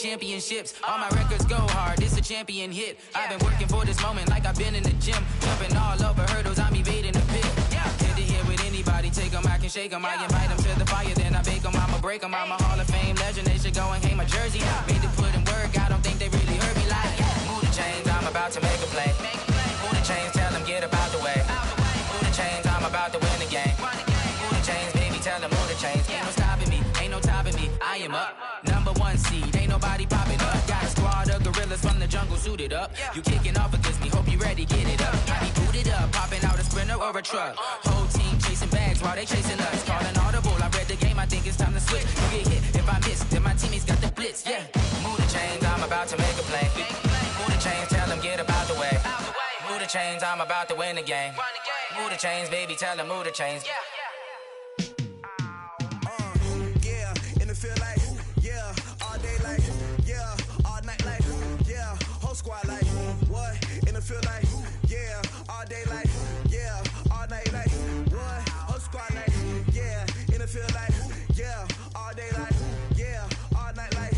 championships. All my records go hard, this a champion hit. I've been working for this moment like I've been in the gym. Jumping all over hurdles, I'm evading the pit. Head to head with anybody, take them, I can shake them. I invite them to the fire, then I bake them, I'ma break them. I'm a Hall of Fame legend, they should go and hang my jersey. Made to put in work, I don't think they really heard me like. Move the chains, I'm about to make a play. Move the chains, tell them get up out the way. Move the chains, I'm about to win the game. Move the chains, baby, tell them move the chains. Ain't no stopping me, ain't no topping me. I am up, #1 seed, ain't nobody popping up. Got a squad of gorillas from the jungle suited up. You kicking off against me, hope you ready, get it up. I be booted up, popping out a Sprinter or a truck. Whole team chasing bags while they chasing us. Calling audible, I read the game, I think it's time to switch. You get hit, if I miss, then my teammates got the blitz, yeah. Move the chains, I'm about to make a play. Move the chains, tell them get up out the way. Move the chains, I'm about to win the game. Move the chains, baby, tell them move the chains. In the field like, all day like, all night like, whole squad like, what? In the field like, all day like, all night like, what? Whole squad like, in the field like, all day like, all night like,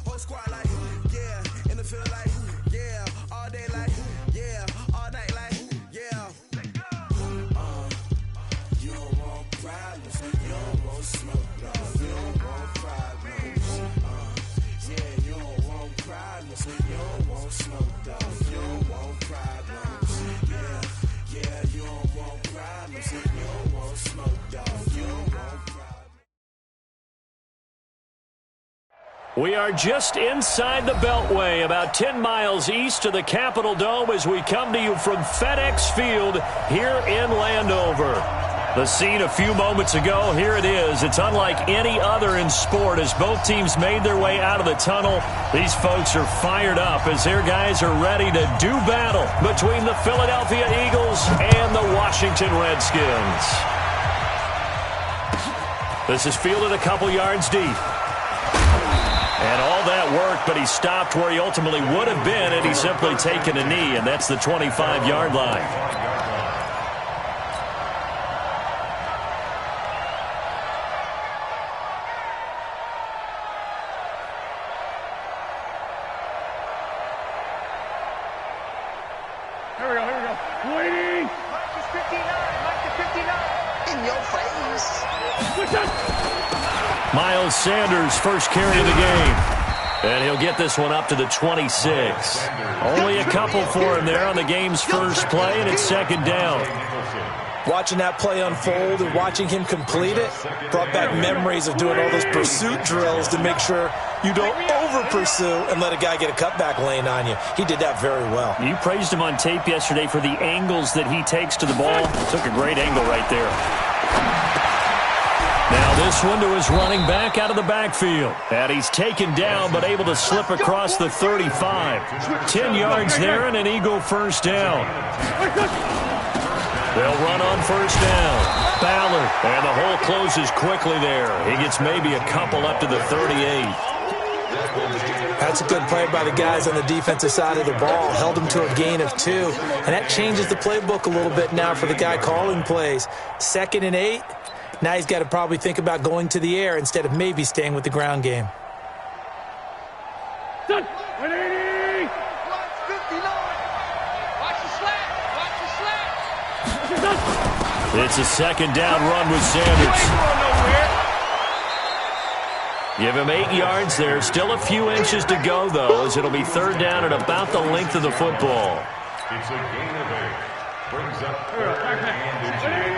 whole squad like, in the field like, all day like, all night like, you don't want problems, you don't want smoke, you don't want problems, you don't want problems, you don't want smoke, you don't want problems, you don't want problems, you don't want smoke, you don't want problems. We are just inside the Beltway, about 10 miles east of the Capitol Dome as we come to you from FedEx Field here in Landover. The scene a few moments ago, here it is. It's unlike any other in sport as both teams made their way out of the tunnel. These folks are fired up as their guys are ready to do battle between the Philadelphia Eagles and the Washington Redskins. This is fielded a couple yards deep. And all that work, but he stopped where he ultimately would have been had he simply taken a knee, and that's the 25-yard line. Here we go. Waiting! Mike is 59. In your face. Miles Sanders, first carry of the game. And he'll get this one up to the 26. Only a couple for him there on the game's first play, and it's second down. Watching that play unfold and watching him complete it brought back memories of doing all those pursuit drills to make sure you don't over-pursue and let a guy get a cutback lane on you. He did that very well. You praised him on tape yesterday for the angles that he takes to the ball. Took a great angle right there. Now this one to his running back out of the backfield. And he's taken down but able to slip across the 35. 10 yards there and an Eagle first down. They'll run on first down. Ballard. And the hole closes quickly there. He gets maybe a couple up to the 38. That's a good play by the guys on the defensive side of the ball. Held him to a gain of 2. And that changes the playbook a little bit now for the guy calling plays. 2nd and 8. Now he's got to probably think about going to the air instead of maybe staying with the ground game. Done. 180. Watch 59. Watch the slant. It's a second down run with Sanders. Give him 8 yards there. Still a few inches to go, though, as it'll be third down at about the length of the football. It's a gain of 8. Brings up third and inches.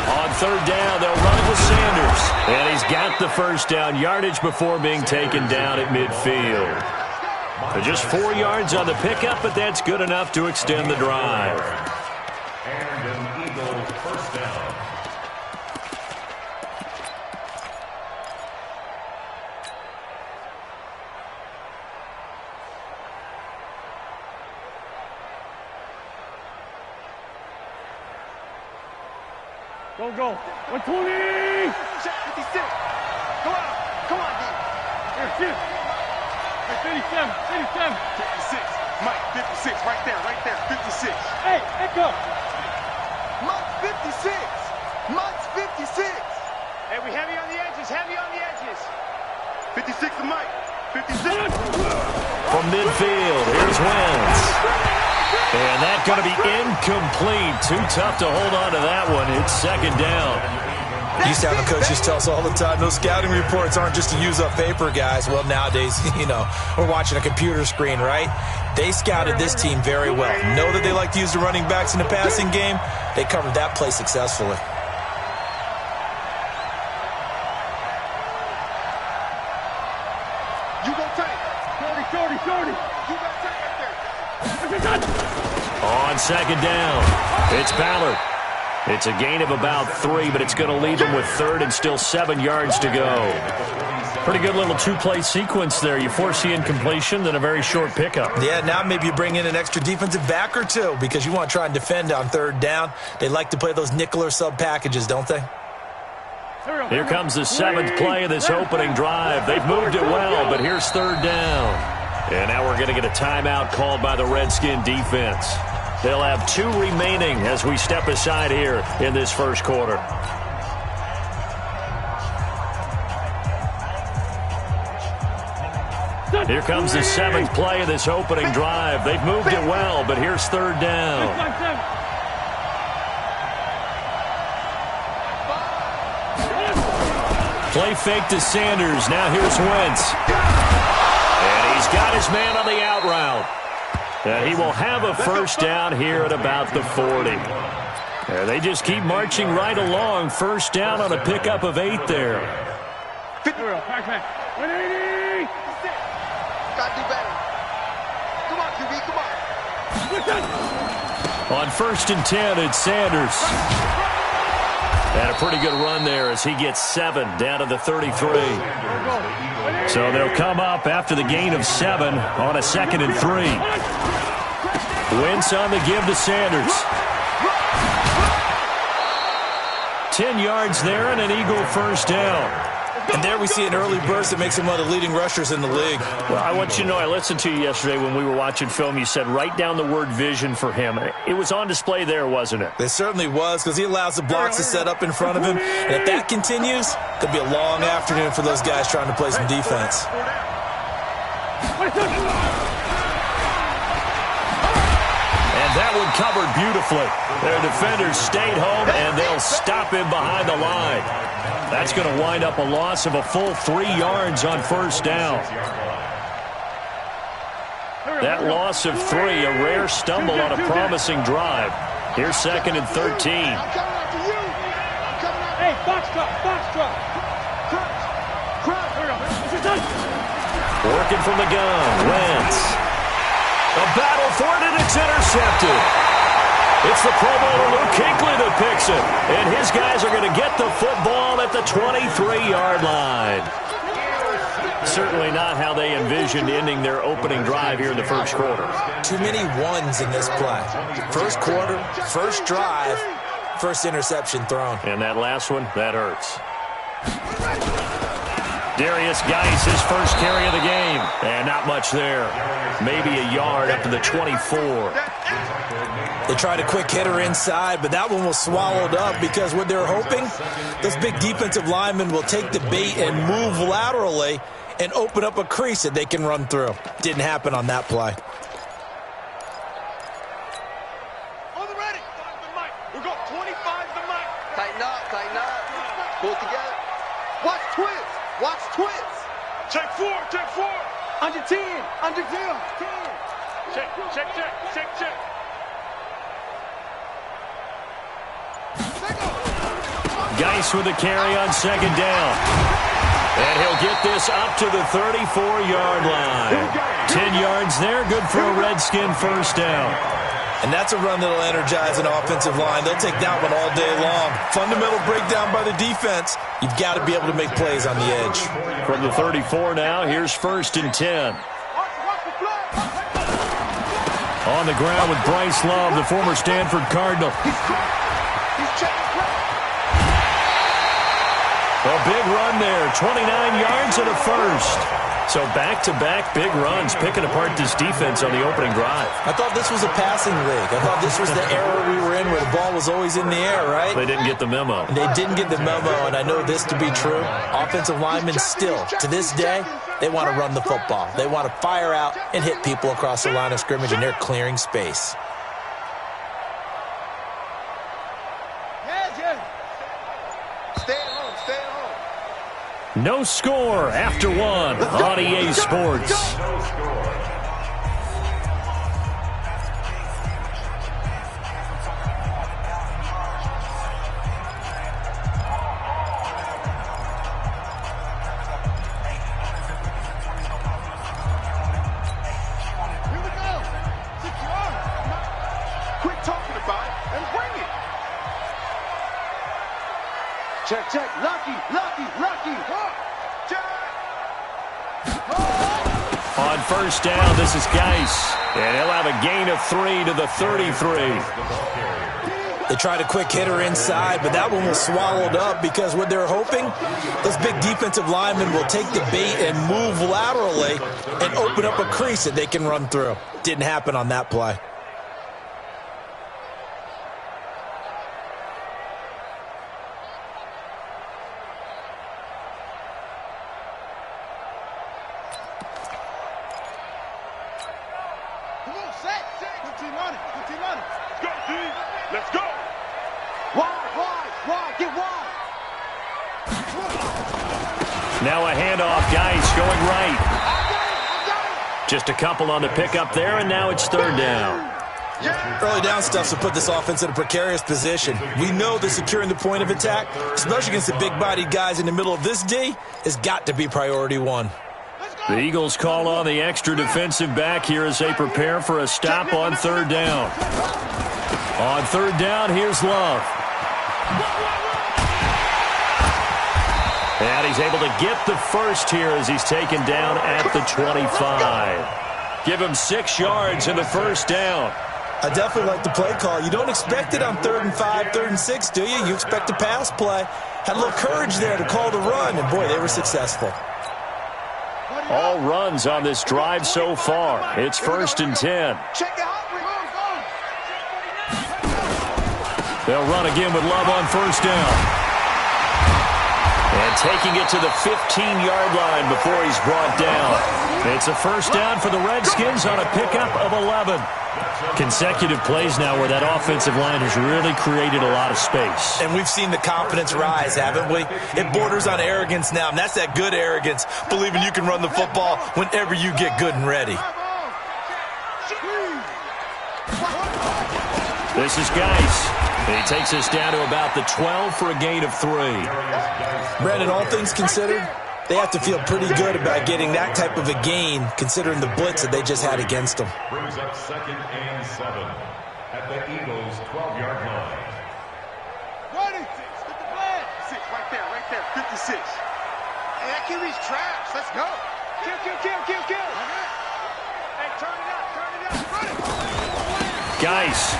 On third down, they'll run it with Sanders. And he's got the first down yardage before being taken down at midfield. So just 4 yards on the pickup, but that's good enough to extend the drive. And an Eagles first down. Go. 120. Check 56. Go out. Come on, D. Here, shoot. Hey, 57. 56. Mike, 56. Right there. 56. Hey, echo. Mike, 56. Heavy, heavy on the edges, heavy on the edges. 56 to Mike. 56. From midfield, here's Wentz. And that's going to be incomplete. Too tough to hold on to that one. It's second down. Used to have a coach just tell us all the time, those scouting reports aren't just to use up paper, guys. Well, nowadays, we're watching a computer screen, right? They scouted this team very well. Know that they like to use the running backs in the passing game. They covered that play successfully. You go take. Shorty. You got take right there. On second down, it's Ballard. It's a gain of about 3, but it's going to leave them with third and still 7 yards to go. Pretty good little two-play sequence there. You force the incompletion, then a very short pickup. Yeah, now maybe you bring in an extra defensive back or two because you want to try and defend on third down. They like to play those nickel or sub packages, don't they? Here comes the 7th play of this opening drive. They've moved it well, but here's third down. And now we're going to get a timeout called by the Redskin defense. They'll have 2 remaining as we step aside here in this first quarter. Here comes the 7th play of this opening drive. They've moved it well, but here's third down. Play fake to Sanders. Now here's Wentz. And he's got his man on the out route. And he will have a first down here at about the 40. They just keep marching right along. First down on a pickup of 8 there. 180. Gotta do better. Come on, QB, come on. On first and 10, it's Sanders. And a pretty good run there as he gets 7 down to the 33. So they'll come up after the gain of 7 on a 2nd and 3. Wentz on the give to Sanders. 10 yards there and an Eagle first down. And there we see an early burst that makes him one of the leading rushers in the league. Well, I want you to know, I listened to you yesterday when we were watching film. You said write down the word vision for him. It was on display there, wasn't it? It certainly was because he allows the blocks to set up in front of him. And if that continues, it'll be a long afternoon for those guys trying to play some defense. That one covered beautifully. Their defenders stayed home, and they'll stop him behind the line. That's going to wind up a loss of a full 3 yards on first down. That loss of 3, a rare stumble on a promising drive. Here's 2nd and 13. Hey, box truck. Working from the gun, Wentz. A battle for it, and it's intercepted. It's the Pro Bowler Luke Kuechly that picks it. And his guys are going to get the football at the 23-yard line. Certainly not how they envisioned ending their opening drive here in the first quarter. Too many ones in this play. First quarter, first drive, first interception thrown. And that last one, that hurts. Darius Geis, his first carry of the game. And not much there. Maybe a yard up to the 24. They tried a quick hitter inside, but that one was swallowed up because what they're hoping, those big defensive linemen will take the bait and move laterally and open up a crease that they can run through. Didn't happen on that play. On the ready. We got 25 the mic. Tighten up. Pull it together. Watch twins. Check 4. Under 10. 10. Check. Geis with a carry on second down. And he'll get this up to the 34-yard line. 10 yards there, good for a Redskin first down. And that's a run that'll energize an offensive line. They'll take that one all day long. Fundamental breakdown by the defense. You've got to be able to make plays on the edge. From the 34 now, here's first and 10. On the ground with Bryce Love, the former Stanford Cardinal. A big run there, 29 yards and a first. So back-to-back big runs, picking apart this defense on the opening drive. I thought this was a passing league. I thought this was the era we were in where the ball was always in the air, right? They didn't get the memo. They didn't get the memo, and I know this to be true. Offensive linemen still, to this day, they want to run the football. They want to fire out and hit people across the line of scrimmage, and they're clearing space. No score after one on EA Sports. No score. Quit talking about it and bring it. Check, check. Lucky, lucky, lucky. On first down, this is Geis. And he'll have a gain of 3 to the 33. They tried a quick hitter inside, but that one was swallowed up because what they're hoping, those big defensive linemen will take the bait and move laterally and open up a crease that they can run through. Didn't happen on that play. Let's go. Wide, get wide. Now a handoff, Geis going right. Just a couple on the pickup there, and now it's third down. Early down stuff to put this offense in a precarious position. We know that securing the point of attack, especially against the big-bodied guys in the middle of this D, has got to be priority one. The Eagles call on the extra defensive back here as they prepare for a stop on third down. On third down, here's Love. And he's able to get the first here as he's taken down at the 25. Give him 6 yards in the first down. I definitely like the play call. You don't expect it on 3rd and 5, 3rd and 6, do you? You expect a pass play. Had a little courage there to call the run, and boy, they were successful. All runs on this drive so far. It's 1st and 10. They'll run again with Love on first down. And taking it to the 15-yard line before he's brought down. It's a first down for the Redskins on a pickup of 11. Consecutive plays now where that offensive line has really created a lot of space. And we've seen the confidence rise, haven't we? It borders on arrogance now, and that's that good arrogance, believing you can run the football whenever you get good and ready. This is Geis. He takes us down to about the 12 for a gain of 3. Brandon, all things considered, they have to feel pretty good about getting that type of a gain, considering the blitz that they just had against them. Brings up 2nd and 7 at the Eagles' 12-yard line. Running. 6, right there, 56. Hey, that QB's trash. Let's go. Kill. Hey, turn it up. Run it. Geis.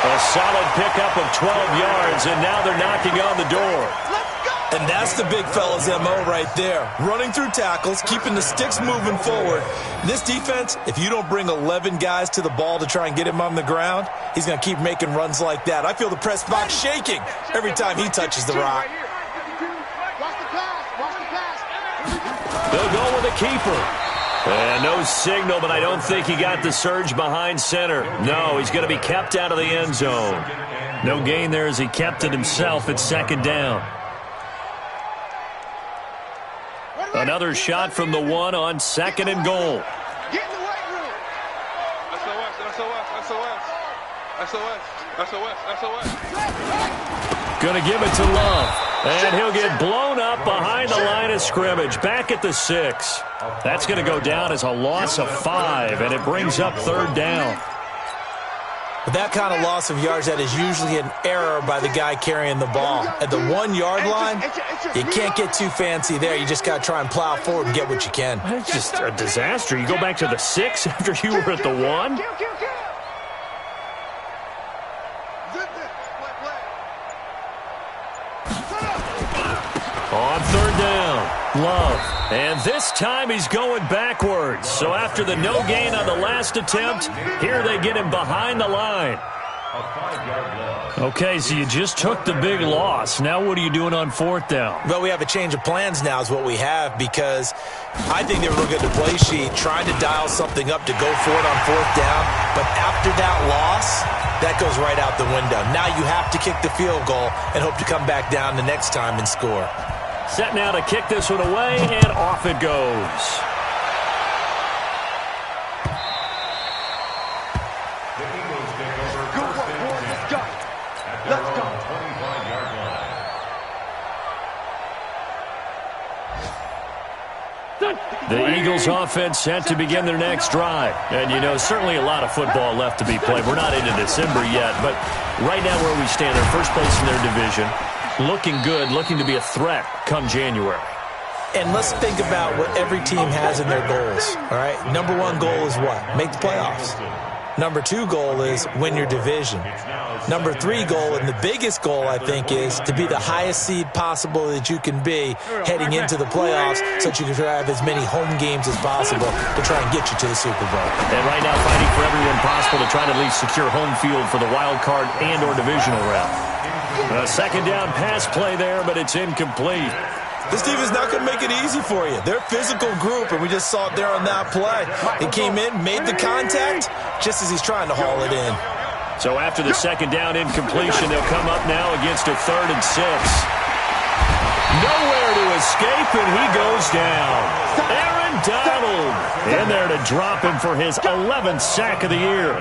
A solid pickup of 12 yards, and now they're knocking on the door. And that's the big fella's MO right there. Running through tackles, keeping the sticks moving forward. This defense, if you don't bring 11 guys to the ball to try and get him on the ground, he's going to keep making runs like that. I feel the press box shaking every time he touches the rock. They'll go with a keeper. And no signal, but I don't think he got the surge behind center. No, he's going to be kept out of the end zone. No gain there as he kept it himself at 2nd down. Another shot from the 1 on 2nd and goal. Get in the weight room. SOS. Going to give it to Love. And he'll get blown up behind the line of scrimmage. Back at the 6. That's going to go down as a loss of 5, and it brings up 3rd down. With that kind of loss of yards, that is usually an error by the guy carrying the ball. At the 1-yard line, you can't get too fancy there. You just got to try and plow forward and get what you can. It's just a disaster. You go back to the 6 after you were at the 1. Love. And this time he's going backwards. So after the no gain on the last attempt, here they get him behind the line. Okay, so you just took the big loss. Now what are you doing on fourth down? Well, we have a change of plans now is what we have, because I think they were looking at the play sheet, trying to dial something up to go for it on fourth down. But after that loss, that goes right out the window. Now you have to kick the field goal and hope to come back down the next time and score. Set now to kick this one away, and off it goes. The Eagles offense set to begin their next drive. And, you know, certainly a lot of football left to be played. We're not into December yet, but right now where we stand, they're first place in their division, looking good, looking to be a threat come January. And let's think about what every team has in their goals, all right? Number one goal is what? Make the playoffs. Number two goal is win your division. Number three goal, and the biggest goal, I think, is to be the highest seed possible that you can be heading into the playoffs so that you can have as many home games as possible to try and get you to the Super Bowl. And right now fighting for everyone possible to try to at least secure home field for the wild card and or divisional round. A second down pass play there, but it's incomplete. This team is not going to make it easy for you. They're a physical group, and we just saw it there on that play. He came in, made the contact, just as he's trying to haul it in. So after the second down incompletion, they'll come up now against a 3rd and 6. Nowhere to escape, and he goes down. Aaron Donald in there to drop him for his 11th sack of the year.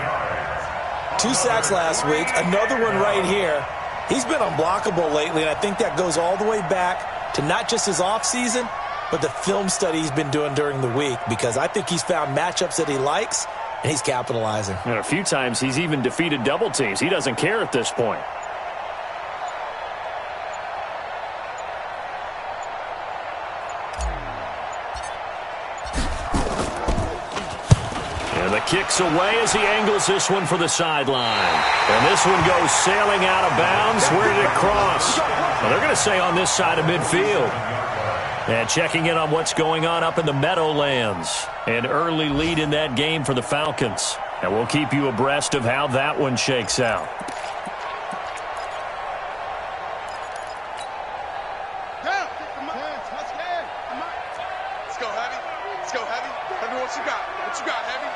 2 sacks last week, another one right here. He's been unblockable lately, and I think that goes all the way back to not just his offseason, but the film study he's been doing during the week, because I think he's found matchups that he likes, and he's capitalizing. And a few times he's even defeated double teams. He doesn't care at this point. And the kick's away as he angles this one for the sideline. And this one goes sailing out of bounds. Where did it cross? Well, they're going to say on this side of midfield. And checking in on what's going on up in the Meadowlands. An early lead in that game for the Falcons. And we'll keep you abreast of how that one shakes out. Let's go, Heavy. Let's go, Heavy. Heavy, what you got? What you got, Heavy?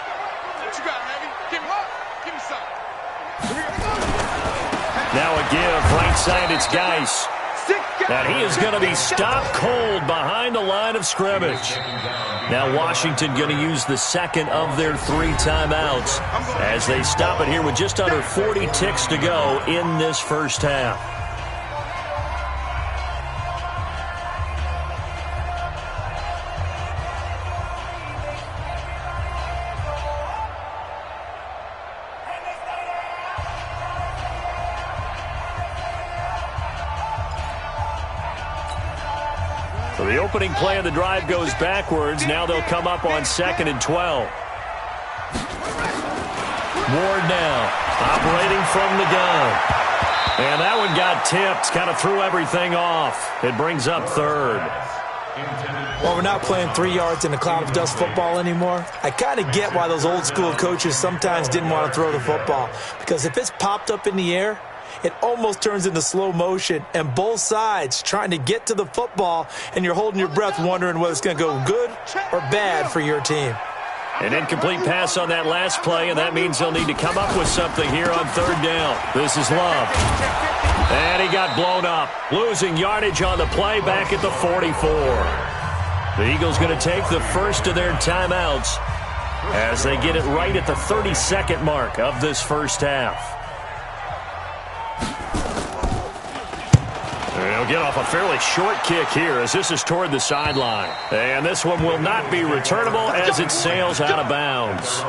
What you got, Heavy? Give me something. Now a give, right side, it's Geis. And he is going to be stopped cold behind the line of scrimmage. Now Washington going to use the second of their 3 timeouts as they stop it here with just under 40 ticks to go in this first half. So the opening play of the drive goes backwards. Now they'll come up on 2nd and 12. Ward now operating from the gun. And that one got tipped, kind of threw everything off. It brings up 3rd. Well, we're not playing 3 yards in a cloud of dust football anymore. I kind of get why those old school coaches sometimes didn't want to throw the football. Because if it's popped up in the air, it almost turns into slow motion, and both sides trying to get to the football, and you're holding your breath wondering whether it's going to go good or bad for your team. An incomplete pass on that last play, and that means they'll need to come up with something here on 3rd down. This is Love. And he got blown up, losing yardage on the play back at the 44. The Eagles going to take the first of their timeouts as they get it right at the 32nd mark of this first half. They'll get off a fairly short kick here as this is toward the sideline. And this one will not be returnable as it sails out of bounds.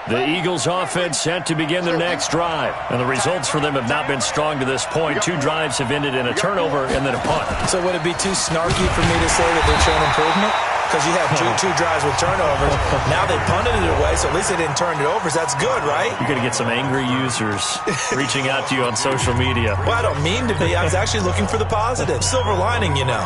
The Eagles offense set to begin their next drive. And the results for them have not been strong to this point. 2 drives have ended in a turnover and then a punt. So would it be too snarky for me to say that they're showing improvement? because you had two drives with turnovers. Now they punted it away, so at least they didn't turn it over. So that's good, right? You're going to get some angry users reaching out to you on social media. Well, I don't mean to be. I was actually looking for the positive. Silver lining, you know.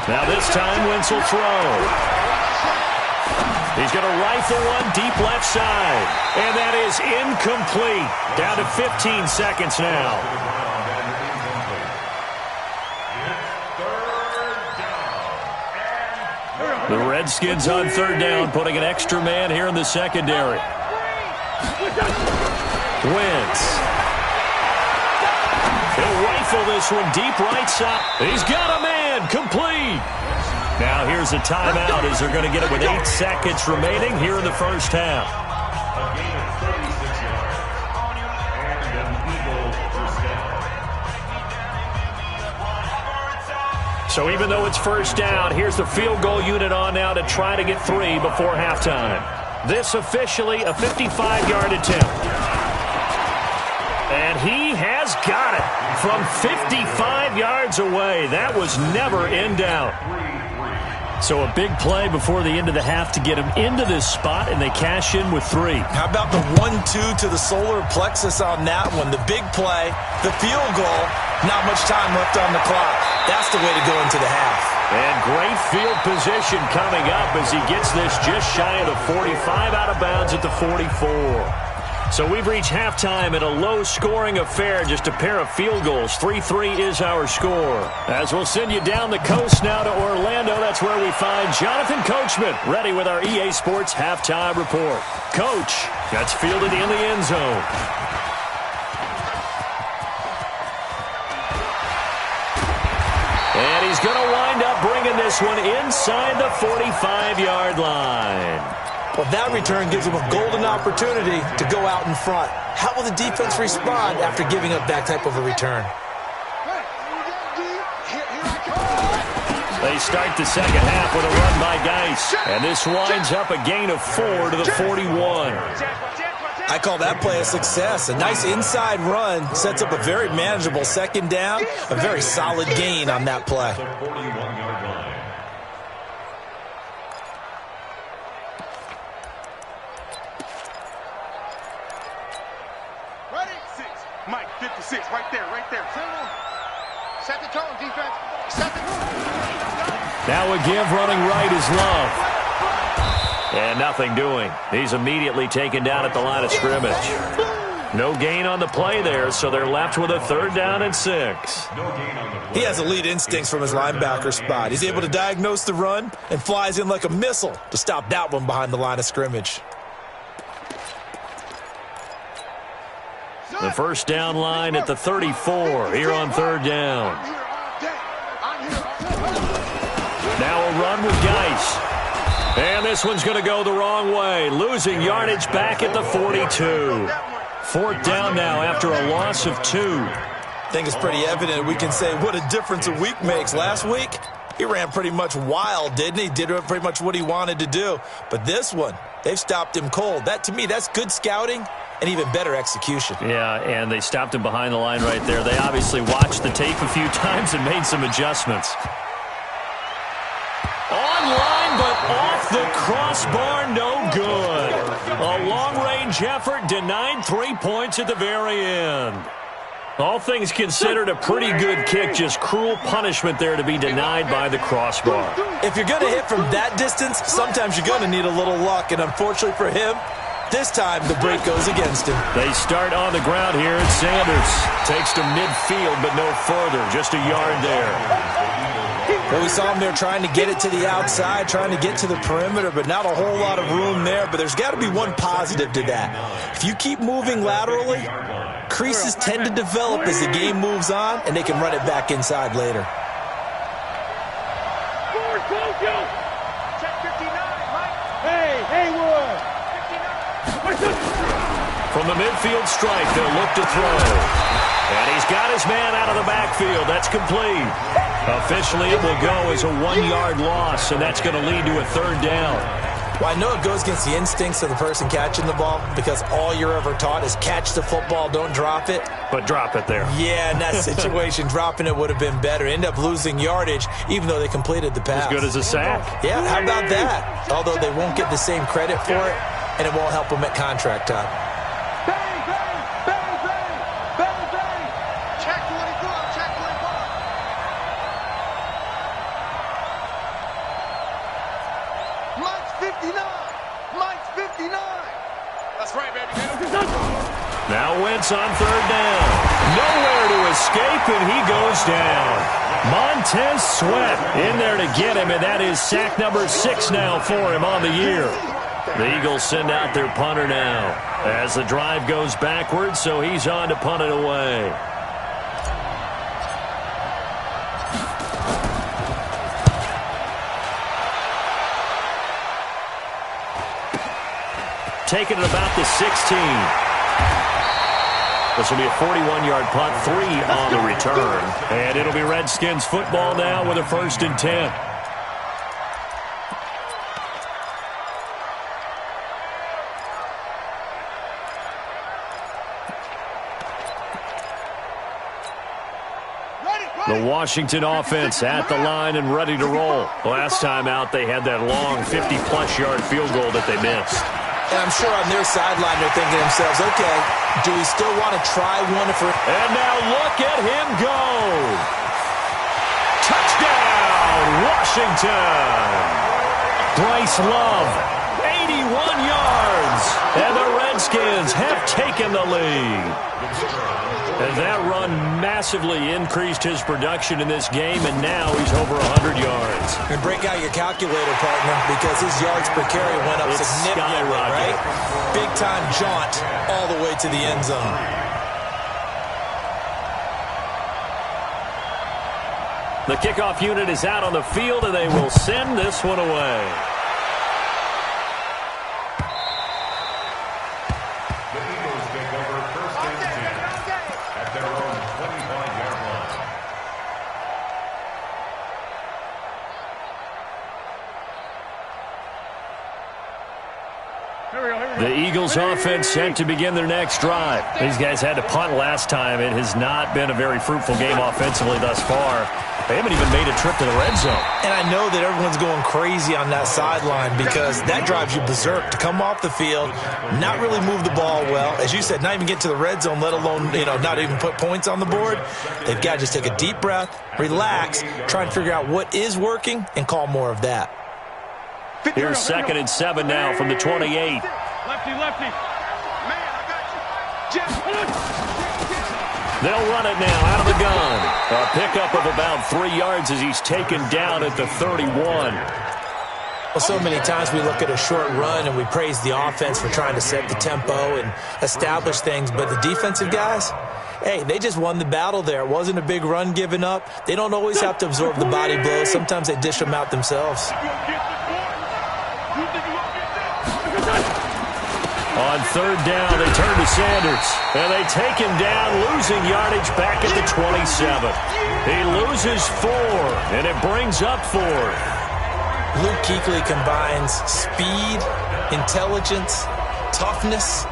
Now this time, Wentz will throw. He's going to rifle one deep left side. And that is incomplete. Down to 15 seconds now. The Redskins on third down, putting an extra man here in the secondary. Wentz. He'll rifle this one deep right side. He's got a man. Complete. Now here's a timeout as they're going to get it with 8 seconds remaining here in the first half. A gain of 36 yards. And an Eagle first down. So even though it's first down, here's the field goal unit on now to try to get 3 before halftime. This officially a 55-yard attempt. And he has got it from 55 yards away. That was never in doubt. So a big play before the end of the half to get him into this spot, and they cash in with 3. How about the 1-2 to the solar plexus on that one? The big play, the field goal, not much time left on the clock. That's the way to go into the half. And great field position coming up as he gets this just shy of the 45 out of bounds at the 44. So we've reached halftime at a low-scoring affair, just a pair of field goals. 3-3 is our score. As we'll send you down the coast now to Orlando, that's where we find Jonathan Coachman, ready with our EA Sports halftime report. Coach, that's fielded in the end zone. And he's going to wind up bringing this one inside the 45-yard line. Well, that return gives them a golden opportunity to go out in front. How will the defense respond after giving up that type of a return? They start the second half with a run by Geis. And this winds up a gain of 4 to the 41. I call that play a success. A nice inside run sets up a very manageable second down. A very solid gain on that play. Mike, 56, right there. Set the tone, defense. Set the tone. Now a give running right is Love. And nothing doing. He's immediately taken down at the line of scrimmage. No gain on the play there, so they're left with a 3rd down and 6. He has elite instincts from his linebacker spot. He's able to diagnose the run and flies in like a missile to stop that one behind the line of scrimmage. The first down line at the 34 here on 3rd down. Now a run with Geis. And this one's going to go the wrong way. Losing yardage back at the 42. 4th down now after a loss of 2. I think it's pretty evident we can say what a difference a week makes. Last week, he ran pretty much wild, didn't he? Did pretty much what he wanted to do. But this one, they've stopped him cold. That, to me, that's good scouting and even better execution. Yeah, and they stopped him behind the line right there. They obviously watched the tape a few times and made some adjustments. Online, but off the crossbar, no good. A long-range effort denied 3 points at the very end. All things considered, a pretty good kick, just cruel punishment there to be denied by the crossbar. If you're going to hit from that distance, sometimes you're going to need a little luck, and unfortunately for him, this time the break goes against him. They start on the ground here, and Sanders takes to midfield, but no further, just a yard there. Well, we saw him there trying to get it to the outside, trying to get to the perimeter, but not a whole lot of room there. But there's got to be one positive to that. If you keep moving laterally, creases tend to develop as the game moves on, and they can run it back inside later. From the midfield strike, they'll look to throw. And he's got his man out of the backfield. That's complete. Officially, it will go as a 1-yard loss, and that's going to lead to a third down. Well, I know it goes against the instincts of the person catching the ball because all you're ever taught is catch the football, don't drop it. But drop it there. Yeah, in that situation, dropping it would have been better. End up losing yardage, even though they completed the pass. As good as a sack. Yeah, how about that? Although they won't get the same credit for it, and it won't help them at contract time. Bang, bang, bang, bang, bang, bang. Check 24, check 24. Mike's 59. Mike's 59. That's right, baby. Now Wentz on third down. Nowhere to escape, and he goes down. Montez Sweat in there to get him, and that is sack number 6 now for him on the year. The Eagles send out their punter now as the drive goes backwards, so he's on to punt it away. Taking it about the 16. This will be a 41-yard punt, 3 on the return. And it'll be Redskins football now with a 1st and 10. The Washington offense at the line and ready to roll. Last time out, they had that long 50-plus yard field goal that they missed. And I'm sure on their sideline they're thinking to themselves, okay, do we still want to try one? And now look at him go. Touchdown, Washington. Bryce Love, 81 yards. And the Redskins have taken the lead. And that run massively increased his production in this game, and now he's over 100 yards. And break out your calculator, partner, because his yards per carry went up significantly, right? Big-time jaunt all the way to the end zone. The kickoff unit is out on the field, and they will send this one away. The Eagles offense set to begin their next drive. These guys had to punt last time. It has not been a very fruitful game offensively thus far. They haven't even made a trip to the red zone. And I know that everyone's going crazy on that sideline because that drives you berserk to come off the field, not really move the ball well. As you said, not even get to the red zone, let alone, not even put points on the board. They've got to just take a deep breath, relax, try and figure out what is working, and call more of that. Here's 2nd and 7 now from the 28. Lefty, lefty. Man, I got you. They'll run it now out of the gun. A pickup of about 3 yards as he's taken down at the 31. Well, so many times we look at a short run and we praise the offense for trying to set the tempo and establish things, but the defensive guys, hey, they just won the battle there. It wasn't a big run given up. They don't always have to absorb the body blows. Sometimes they dish them out themselves. On third down, they turn to Sanders, and they take him down, losing yardage back at the 27. He loses 4, and it brings up 4. Luke Kuechly combines speed, intelligence, toughness,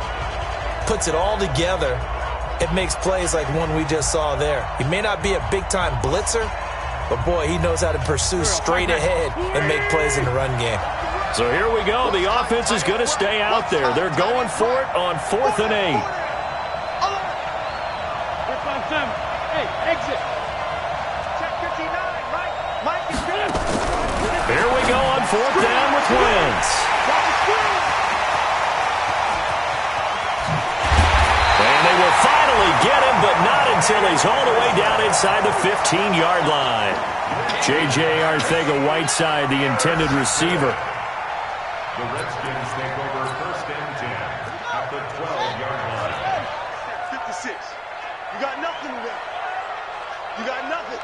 puts it all together. It makes plays like one we just saw there. He may not be a big-time blitzer, but, boy, he knows how to pursue straight ahead and make plays in the run game. So here we go. The offense is going to stay out there. They're going for it on 4th and 8. Hey, exit. Check 59, Mike is good. Here we go on 4th down with Wentz. And they will finally get him, but not until he's all the way down inside the 15-yard line. J.J. Arcega-Whiteside, the intended receiver. The Redskins take over 1st and 10 at the 12-yard line. 56. You got nothing there. You got nothing.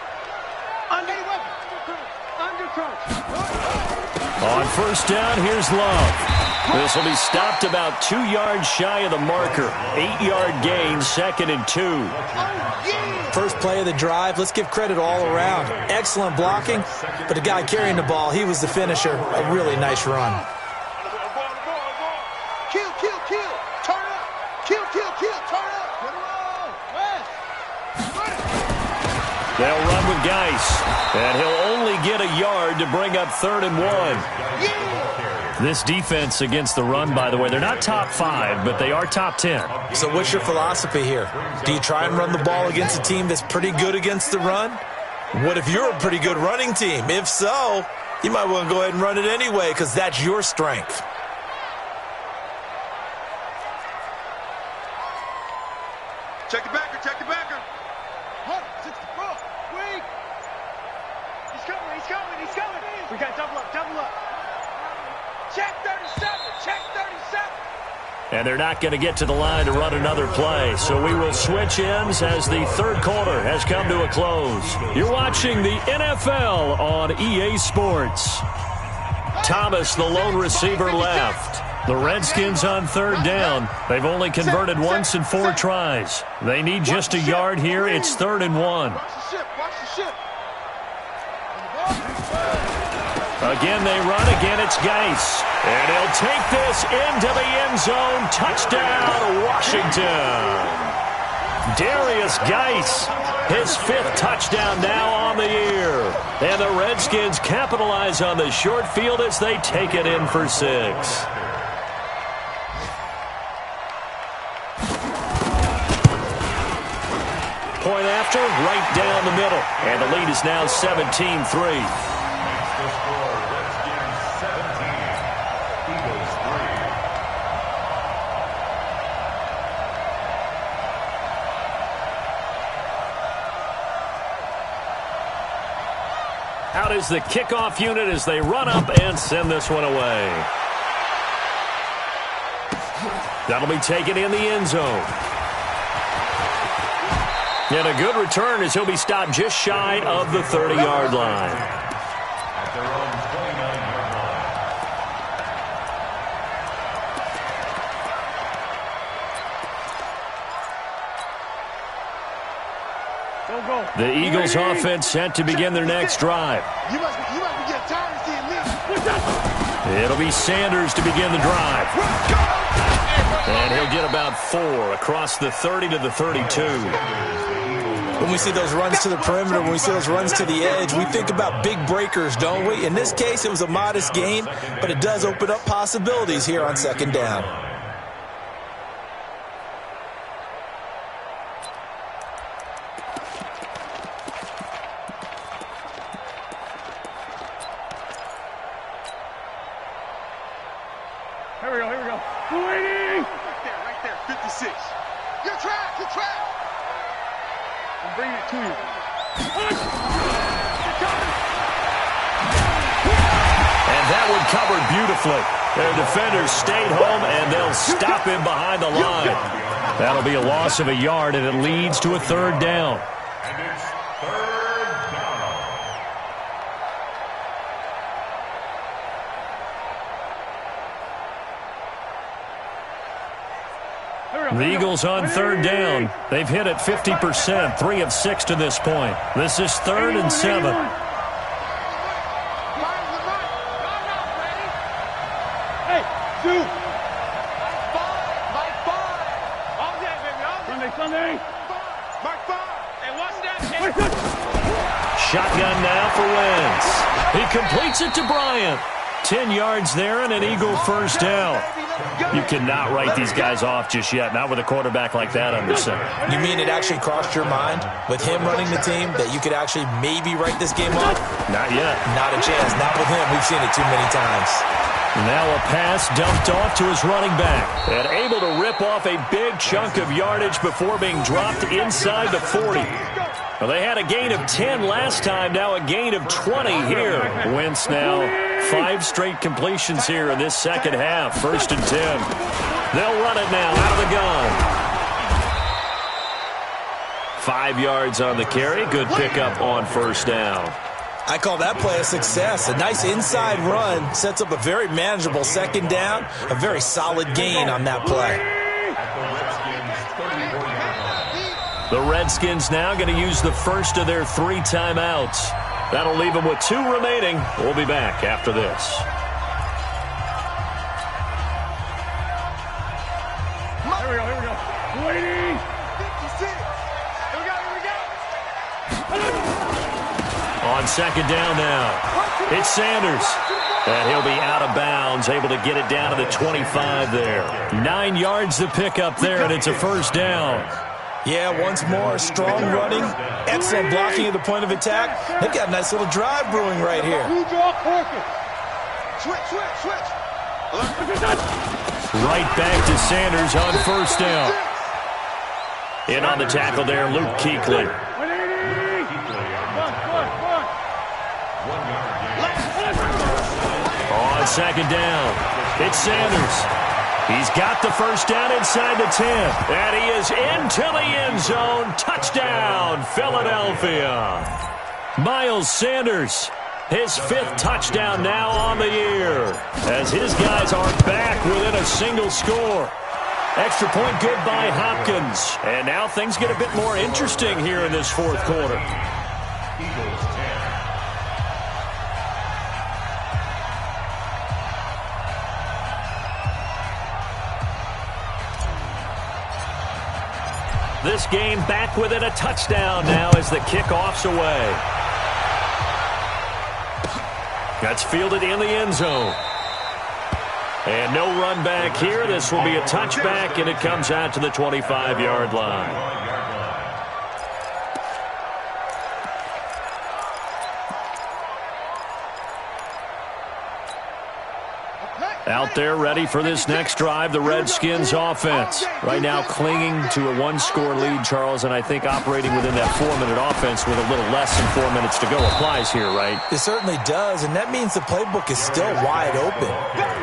Under crunch. On 1st down, here's Love. This will be stopped about 2 yards shy of the marker. 8-yard gain, 2nd and 2. First play of the drive, let's give credit all around. Excellent blocking, but the guy carrying the ball, he was the finisher. A really nice run. Kill, kill, kill. Turn up. Kill, kill, kill. Turn up. They'll run with Geis, and he'll only get a yard to bring up 3rd and 1. This defense against the run, by the way, they're not top 5, but they are top 10. So what's your philosophy here? Do you try and run the ball against a team that's pretty good against the run? What if you're a pretty good running team? If so, you might want to go ahead and run it anyway because that's your strength. Check the backer, check the backer. 64. Wait. He's coming, he's coming, he's coming. We got double up, double up. Check 37, check 37. And they're not going to get to the line to run another play. So we will switch ends as the 3rd quarter has come to a close. You're watching the NFL on EA Sports. Thomas, the lone receiver, left. The Redskins on 3rd down. They've only converted once in 4 tries. They need just a yard here. It's 3rd and 1. Watch the ship, watch the ship. Again, they run. Again, it's Geis. And he'll take this into the end zone. Touchdown, Washington. Darius Geis, his 5th touchdown now on the year. And the Redskins capitalize on the short field as they take it in for 6. Point after, right down the middle. And the lead is now 17-3. Out is the kickoff unit as they run up and send this one away. That'll be taken in the end zone. And a good return as he'll be stopped just shy of the 30-yard line. At their own 29-yard line. The Eagles offense set to begin their next drive. You must be getting tired of seeing me. It'll be Sanders to begin the drive. And he'll get about 4 across the 30 to the 32. When we see those runs to the perimeter, when we see those runs to the edge, we think about big breakers, don't we? In this case, it was a modest gain, but it does open up possibilities here on 2nd down. Here we go. Waiting! Right there, 56. You're trapped, you're trapped. I'm bringing it to you. And that one covered beautifully. Their defenders stayed home, and they'll stop him behind the line. That'll be a loss of a yard, and it leads to a 3rd down. And it's 3rd down. The Eagles on 3rd down. They've hit it 50%, 3 of 6 to this point. This is 3rd and 7. Hey, shoot! Mike 5. All day, baby, all day. Sunday. Mike 5. Hey, watch that. Shotgun now for Wentz. He completes it to Bryant. 10 yards there and an Eagle 1st down. You cannot write these guys off just yet, not with a quarterback like that under center. You mean it actually crossed your mind with him running the team that you could actually maybe write this game off? Not yet. Not a chance. Not with him. We've seen it too many times. Now a pass dumped off to his running back. And able to rip off a big chunk of yardage before being dropped inside the 40. Well, they had a gain of 10 last time, now a gain of 20 here. Wentz now 5 straight completions here in this second half. 1st and 10. They'll run it now out of the gun. 5 yards on the carry. Good pickup on 1st down. I call that play a success. A nice inside run sets up a very manageable second down, a very solid gain on that play. The Redskins now going to use the first of their 3 timeouts. That'll leave them with 2 remaining. We'll be back after this. Here we go. Waiting. 56. Here we go. On second down now, it's Sanders. And he'll be out of bounds, able to get it down to the 25 there. 9 yards to pick up there, and it's a first down. Yeah, once more, strong running, excellent blocking at the point of attack. They've got a nice little drive brewing right here. Switch. Right back to Sanders on first down. In on the tackle there, Luke Kuechly. On second down, it's Sanders. He's got the first down inside the 10. And he is into the end zone. Touchdown, Philadelphia. Miles Sanders, his 5th touchdown now on the year, as his guys are back within a single score. Extra point good by Hopkins. And now things get a bit more interesting here in this 4th quarter. This game back within a touchdown now as the kickoff's away. That's fielded in the end zone. And no run back here. This will be a touchback, and it comes out to the 25-yard line. Out there ready for this next drive, the Redskins offense. Right now clinging to a 1-score lead, Charles, and I think operating within that 4-minute offense with a little less than 4 minutes to go applies here, right? It certainly does, and that means the playbook is still wide open.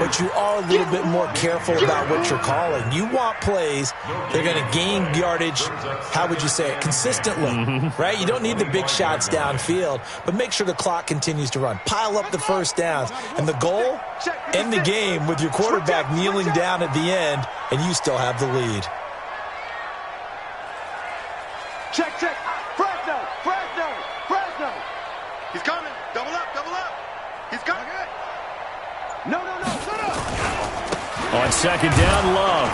But you are a little bit more careful about what you're calling. You want plays that are going to gain yardage, how would you say it, consistently, right? You don't need the big shots downfield, but make sure the clock continues to run. Pile up the first downs, and the goal, end the game with your quarterback kneeling down at the end, and you still have the lead. Check. Fresno. He's coming. Double up. He's coming. No. Shut up. On second down, Love.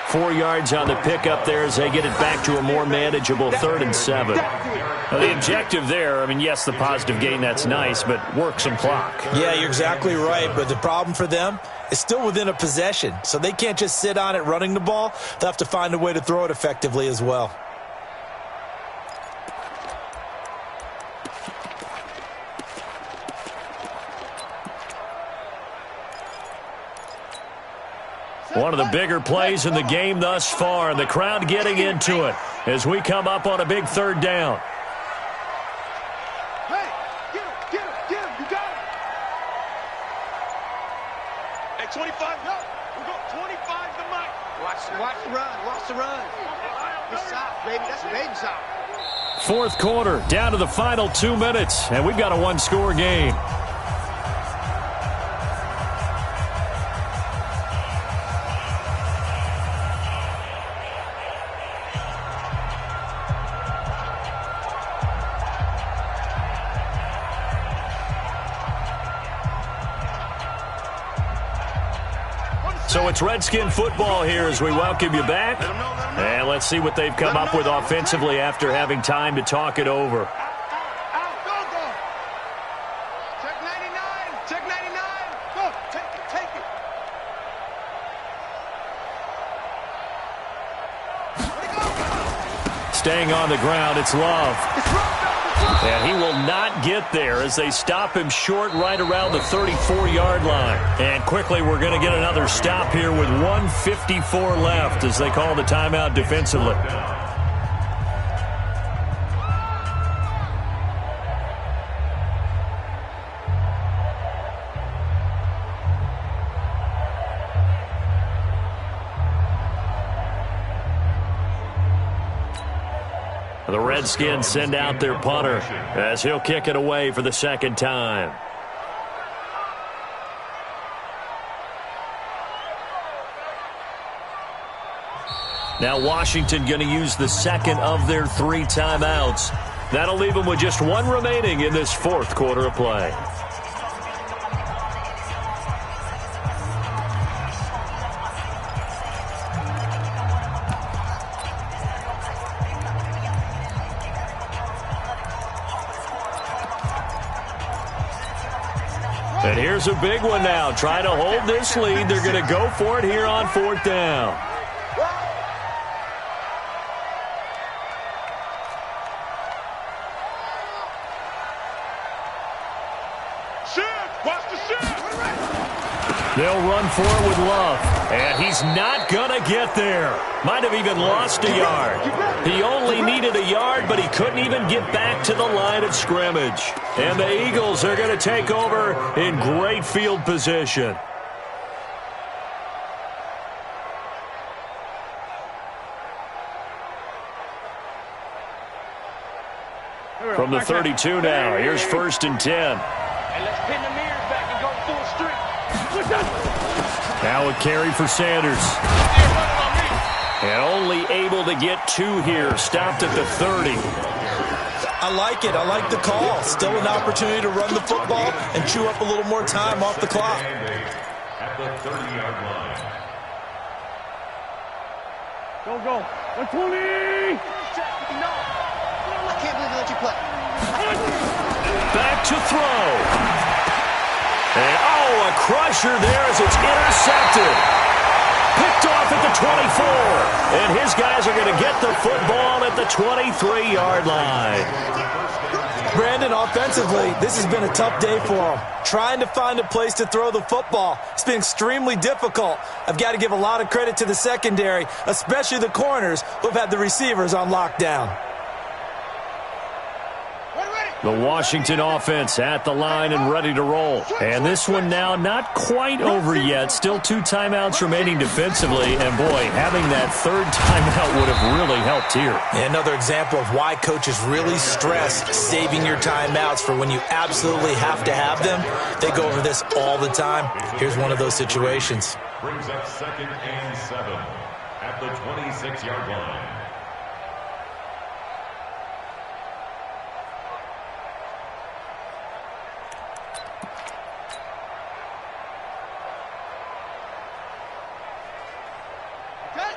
4 yards on the pickup there as they get it back to a more manageable 3rd and 7. Well, the objective there, I mean, yes, the positive gain, that's nice, but work some clock. Yeah, you're exactly right, but the problem for them is still within a possession, so they can't just sit on it running the ball. They'll have to find a way to throw it effectively as well. One of the bigger plays in the game thus far, and the crowd getting into it as we come up on a big 3rd down. Hey, get him. You got him. Hey, 25. No, we're going 25 to Mike. Watch the run. It's south, baby. That's baby south. 4th quarter, down to the final 2 minutes, and we've got a 1-score game. So it's Redskin football here as we welcome you back. And let's see what they've come up with offensively after having time to talk it over. Out. Go. Check 99. Go. Take it. Staying on the ground, it's Love. And he will not get there as they stop him short right around the 34-yard line. And quickly we're going to get another stop here with 1:54 left as they call the timeout defensively. The Redskins send out their punter as he'll kick it away for the second time. Now Washington going to use the second of their 3 timeouts. That'll leave them with just 1 remaining in this fourth quarter of play. And here's a big one now. Trying to hold this lead. They're going to go for it here on 4th down. They'll run for it with Love, and he's not going to get there. Might have even lost a yard. He only needed a yard, but he couldn't even get back to the line of scrimmage. And the Eagles are going to take over in great field position. From the 32 now, here's 1st and 10. And let's pin the mirrors back and go full streak. Now a carry for Sanders. And only able to get 2 here. Stopped at the 30. I like it. I like the call. Still an opportunity to run the football and chew up a little more time off the clock. At the 30-yard line. Go. 120. No. I can't believe they let you play. Back to throw. And, a crusher there as it's intercepted. Picked off at the 24. And his guys are going to get the football at the 23-yard line. Brandon, offensively, this has been a tough day for him. Trying to find a place to throw the football. It's been extremely difficult. I've got to give a lot of credit to the secondary, especially the corners who have had the receivers on lockdown. The Washington offense at the line and ready to roll. And this one now not quite over yet. Still 2 timeouts remaining defensively. And, boy, having that 3rd timeout would have really helped here. Another example of why coaches really stress saving your timeouts for when you absolutely have to have them. They go over this all the time. Here's one of those situations. Brings up 2nd and 7 at the 26-yard line.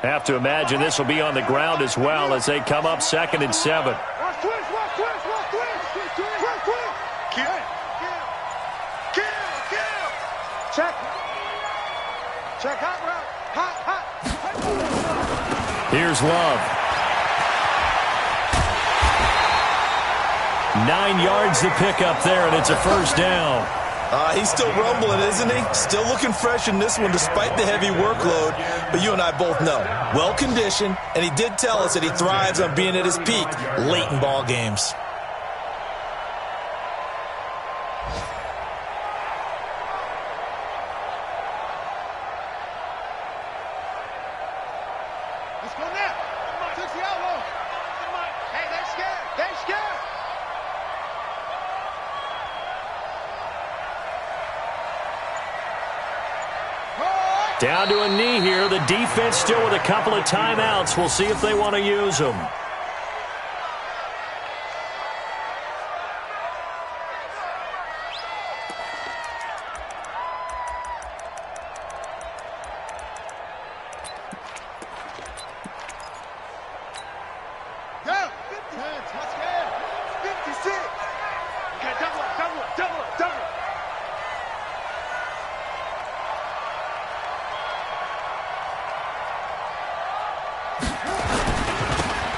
Have to imagine this will be on the ground as well as they come up 2nd and 7. Watch twist. Kill. Check hot route. Hot. Here's Love. 9 yards to pick up there, and it's a 1st down. He's still rumbling, isn't he? Still looking fresh in this one despite the heavy workload. But you and I both know, well-conditioned, and he did tell us that he thrives on being at his peak late in ball games. Let's go now. Took the outlaw. Hey, they're scared. Down to a knee here. The defense still with a couple of timeouts. We'll see if they want to use them. Go. 50. Let's go. 56. Okay, double up.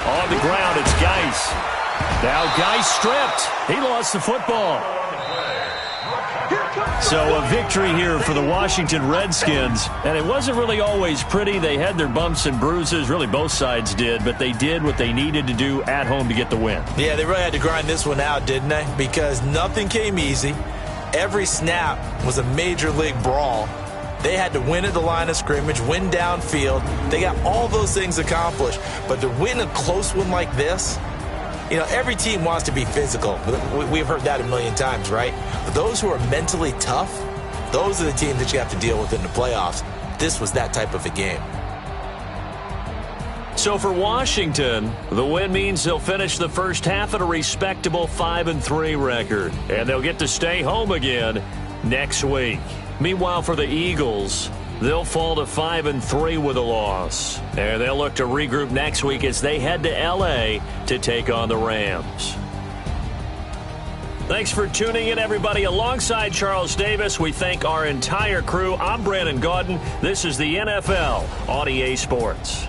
On the ground, it's Geis. Now Geis stripped. He lost the football. So a victory here for the Washington Redskins. And it wasn't really always pretty. They had their bumps and bruises. Really, both sides did. But they did what they needed to do at home to get the win. Yeah, they really had to grind this one out, didn't they? Because nothing came easy. Every snap was a major league brawl. They had to win at the line of scrimmage, win downfield. They got all those things accomplished. But to win a close one like this, You know, every team wants to be physical. We've heard that a million times, right? But those who are mentally tough, those are the teams that you have to deal with in the playoffs. This was that type of a game. So for Washington, the win means they'll finish the first half at a respectable 5-3 record, and they'll get to stay home again next week. Meanwhile, for the Eagles, they'll fall to 5-3 with a loss, and they'll look to regroup next week as they head to L.A. to take on the Rams. Thanks for tuning in, everybody. Alongside Charles Davis, we thank our entire crew. I'm Brandon Gaudin. This is the NFL on EA Sports.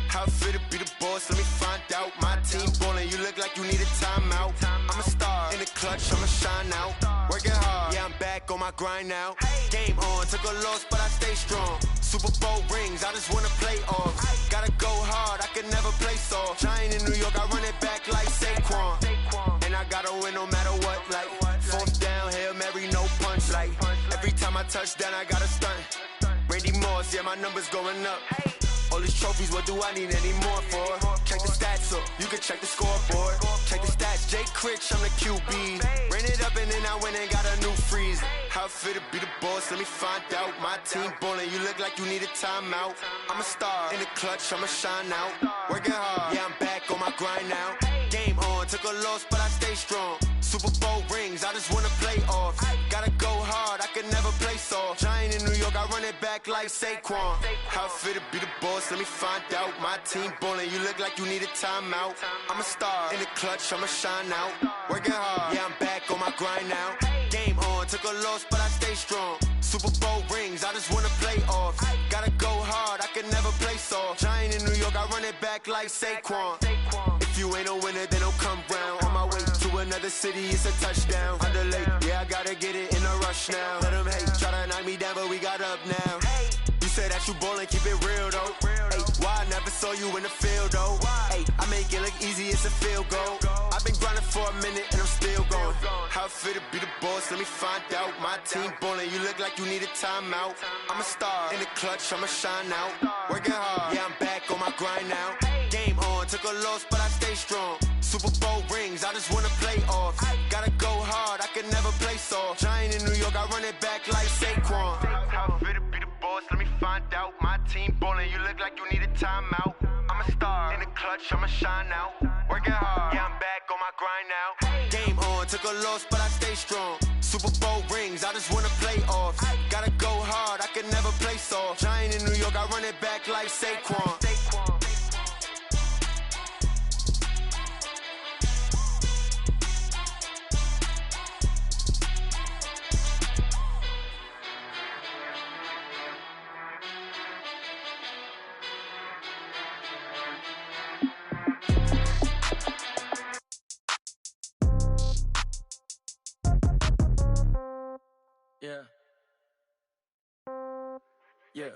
How fit to be the boss? Let me find out. My team ballin', you look like you need a timeout. I'm a star in the clutch, I'ma shine out. Working hard, yeah, I'm back on my grind now. Game on, took a loss, but I stay strong. Super Bowl rings, I just wanna play off. Gotta go hard, I can never play soft. Giant in New York, I run it back like Saquon. And I gotta win no matter what, like fourth down, Hail Mary, no punch. Like every time I touch down, I gotta stunt. Randy Moss, yeah, my numbers going up. All these trophies, what do I need any more for? Check the stats up, you can check the scoreboard. Check the stats, Jay Critch, I'm the QB. Ran it up and then I went and got a new freeze. How fit to be the boss, let me find out. My team ballin', you look like you need a timeout. I'm a star in the clutch, I'ma shine out. Working hard, yeah, I'm back on my grind now. Game on, took a loss, but I stay strong. Super Bowl rings, I just wanna play off. Gotta go hard, I can never play soft. Giant in New York, I run it back like Saquon. How fit to be the boss, let me find out. My team ballin', you look like you need a timeout. I'm a star in the clutch, I'ma shine out. Working hard, yeah, I'm back on my grind now. Game on, took a loss, but I stay strong. Super Bowl rings, I just wanna play off. Gotta go hard, I can never play soft. Giant in New York, I run it back like Saquon. city, it's a touchdown. Underlay, yeah, I gotta get it in a rush now. Let them hate, try to knock me down, but we got up now. You said that you ballin', keep it real though. Hey, why I never saw you in the field though? Hey, I make it look easy, it's a field goal. I've been grinding for a minute and I'm still going. How it feel to be the boss, let me find out. My team ballin', you look like you need a timeout. I'm a star, in the clutch, I'ma shine out. Working hard, yeah, I'm back on my grind now. Game on, took a loss, but I stay strong. Super Bowl rings, I just wanna play off. Gotta go hard, I can never play soft. Giant in New York, I run it back like Saquon. How it feel to be the boss, let me find out. My team ballin', you look like you need a timeout. I'm a star, in the clutch, I'ma shine out. Working hard, yeah, I'm back on my grind now. Game on, took a loss, but I stay strong. Super Bowl rings, I just wanna play off. Gotta go hard, I can never play soft. Giant in New York, I run it back like Saquon. Yeah. Yeah.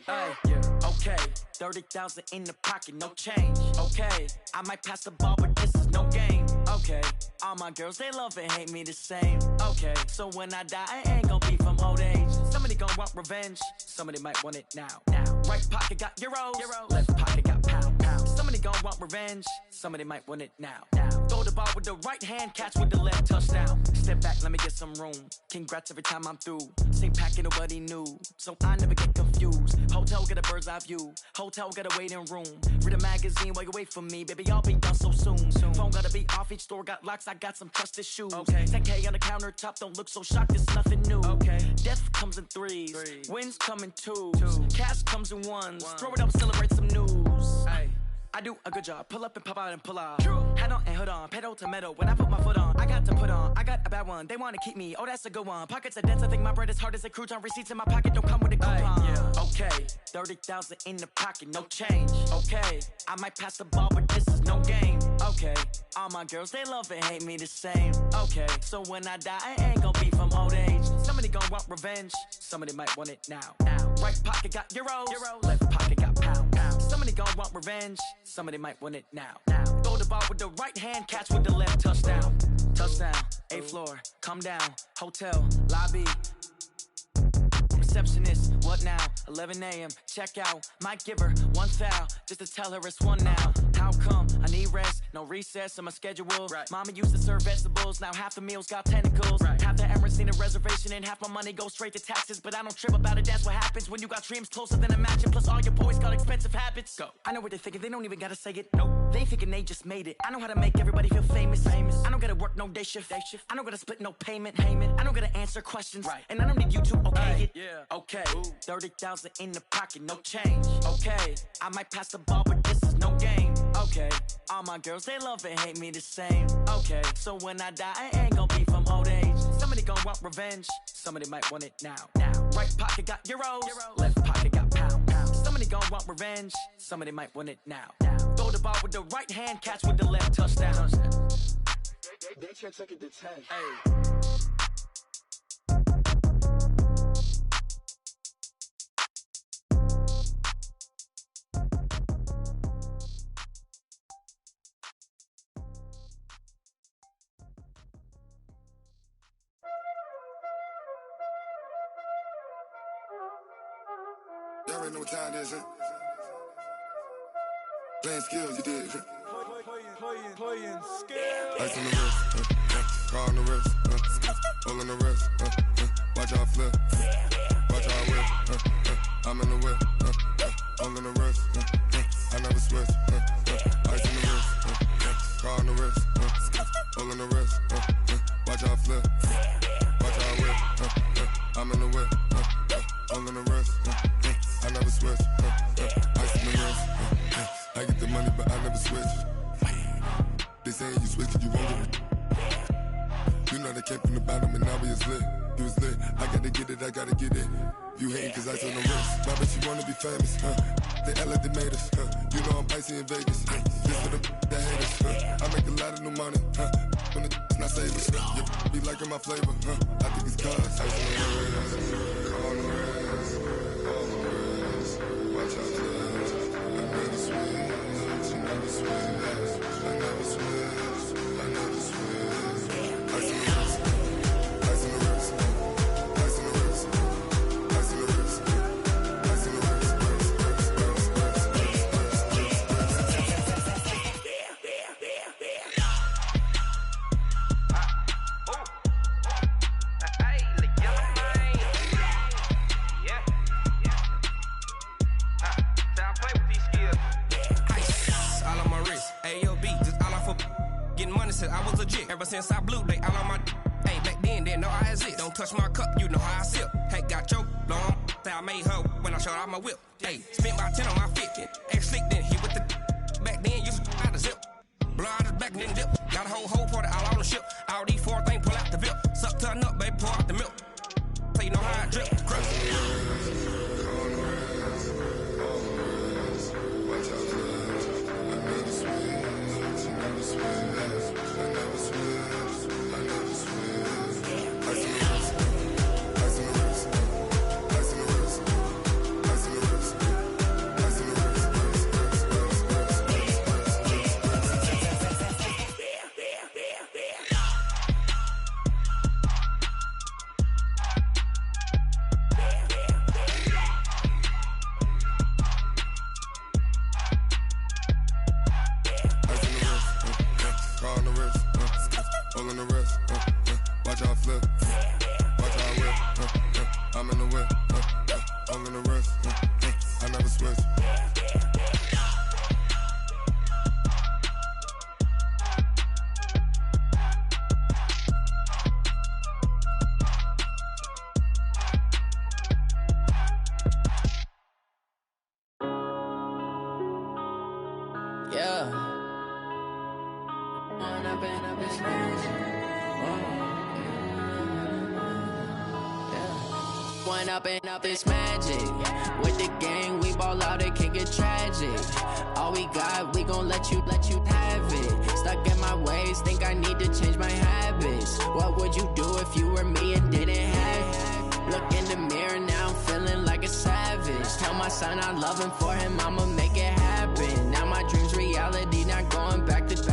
Hey, yeah. Okay. 30,000 in the pocket, no change. Okay. I might pass the ball, but this is no game. Okay. All my girls, they love and hate me the same. Okay. So when I die, I ain't gonna be from old age. Somebody gon' want revenge. Somebody might want it now. Right pocket got euros. Left pocket got pound. Somebody gon' want revenge. Somebody might want it now. Throw the ball with the right hand, catch with the left, touchdown. Step back, let me get some room. Congrats every time I'm through. Same packet, nobody knew, so I never get confused. Hotel get a bird's eye view. Hotel get a waiting room. Read a magazine while you wait for me, baby. I'll be done so soon. Phone gotta be off, each store got locks. I got some trusted shoes. 10K on the countertop, don't look so shocked. It's nothing new. Death comes in threes. Wins come in twos. Cash comes in ones. Throw it up, celebrate some news. I do a good job, pull up and pop out and pull out. Head on and hood on, pedal to metal. When I put my foot on, I got to put on. I got a bad one, they wanna keep me. Oh, that's a good one. Pockets are dense, I think my bread is hard as a crouton. Receipts in my pocket don't come with a coupon. Okay, 30,000 in the pocket, no change. Okay, I might pass the ball, but this is no game. Okay, all my girls, they love and hate me the same. Okay, so when I die, I ain't gonna be from old age. Somebody gon' want revenge. Somebody might want it now. Right pocket got euros. Left pocket got pound. Somebody gon' want revenge. Somebody might want it now. Throw the ball with the right hand, catch with the left, touchdown. Touchdown, 8th floor, come down. Hotel, lobby. Receptionist, what now? 11 a.m., check out. Might give her one foul, just to tell her it's one now. How come? I need rest, no recess in my schedule. Mama used to serve vegetables, now half the meals got tentacles. Half the Emirates need a reservation and half my money goes straight to taxes. But I don't trip about it, that's what happens when you got dreams closer than imagine. Plus all your boys got expensive habits. Go. I know what they're thinking, they don't even gotta say it. Nope. They thinking they just made it. I know how to make everybody feel famous. I don't gotta work no day shift. I don't gotta split no payment. I don't gotta answer questions. And I don't need you to okay it. Okay, 30,000 in the pocket, no change. Okay, I might pass the ball, but this is no game. Okay, all my girls, they love and hate me the same. Okay, so when I die, I ain't gonna be from old age. Somebody gon' want revenge. Somebody might want it now. Right pocket got euros. Left pocket got pound. Somebody gon' want revenge. Somebody might want it now. Throw the ball with the right hand, catch with the left, touchdown. They check it to 10. Y'all already know what time it is, huh? Playing skills, you did. Playing skills. Ice on the wrist, car on the wrist, hole on the wrist, watch out flip, watch out whip, I'm in the whip, hole in the wrist, I never switch, ice on the wrist, car on the wrist, hole in the wrist, watch out flip, watch out whip, I'm in the whip, hole in the wrist, I never switch, ice on the wrist, I get the money but I never switch. They saying you switch it, you won't get it. You know they came from the bottom and now we is lit. You was lit, I gotta get it, I gotta get it. You hating cause ice on the wrist. Why bet you wanna be famous, They act like they made us, You know I'm icy in Vegas, This for the that hate us, I make a lot of new money, when it's not saving. You be liking my flavor, I think it's cause. Ice on the wrist, watch out, I never switch, I never switch, I never switch, I never switch. Ice on the wrist, ice on the wrist, ice on the wrist, ice on the wrist, ice on the wrist. I was legit. Ever since I blew, they all on my hey, back then, didn't know I exist. Don't touch my cup, you know how I sip. Hey, got your long. Say I made her when I showed out my whip. Hey, spent my 10 on my 50. Ex slick, then hit with the back then, used to out the zip. Blow out his back and then dip. Got a whole party all on the ship. All these 4 things, pull out the VIP. Suck to a nut, baby, pour out the milk. So you know how I drip. Crush. Up this magic. With the gang, we ball out, it can get tragic. All we got, we gon' let you have it. Stuck in my ways, think I need to change my habits. What would you do if you were me and didn't have it? Look in the mirror, now I'm feeling like a savage. Tell my son I love him, for him I'ma make it happen. Now my dream's reality, not going back to.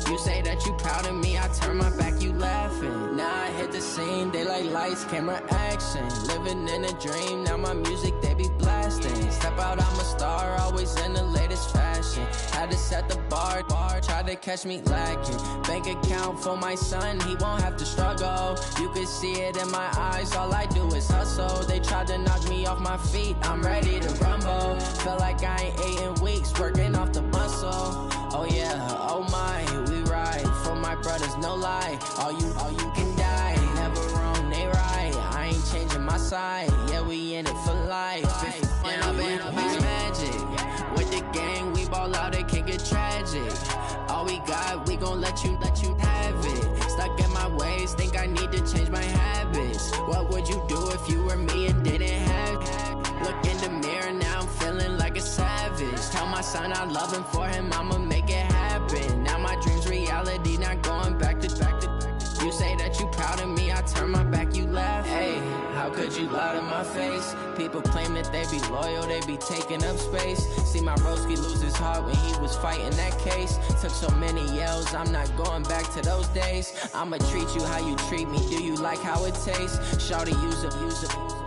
You say that you proud of me, I turn my back, you laughing. Now I hit the scene, they like lights, camera, action. Living in a dream, now my music, they be blasting. Step out, I'm a star, always in the latest fashion. Had to set the bar, try to catch me lacking. Bank account for my son, he won't have to struggle. You can see it in my eyes, all I do is hustle. They tried to knock me off my feet, I'm ready to rumble. Feel like I ain't ate in weeks, working off the muscle. Oh yeah, oh my, we ride for my brothers, no lie. All you can die, never wrong, they right. I ain't changing my side, yeah, we in it for life. When up in it's magic. With the gang, we ball out, it can get tragic. All we got, we gon' let you have it. Stuck in my ways, think I need to change my habits. What would you do if you were me and didn't have it? Look in the mirror, now I'm feeling like a savage. Tell my son I love him, for him I'ma make it happen. Now my dream's reality, not going back to. You say that you proud of me, I turn my back, you laugh. Hey, how could you lie to my face? People claim that they be loyal, they be taking up space. See my broski lose his heart when he was fighting that case. Took so many yells, I'm not going back to those days. I'ma treat you how you treat me, do you like how it tastes? Shawty, use it.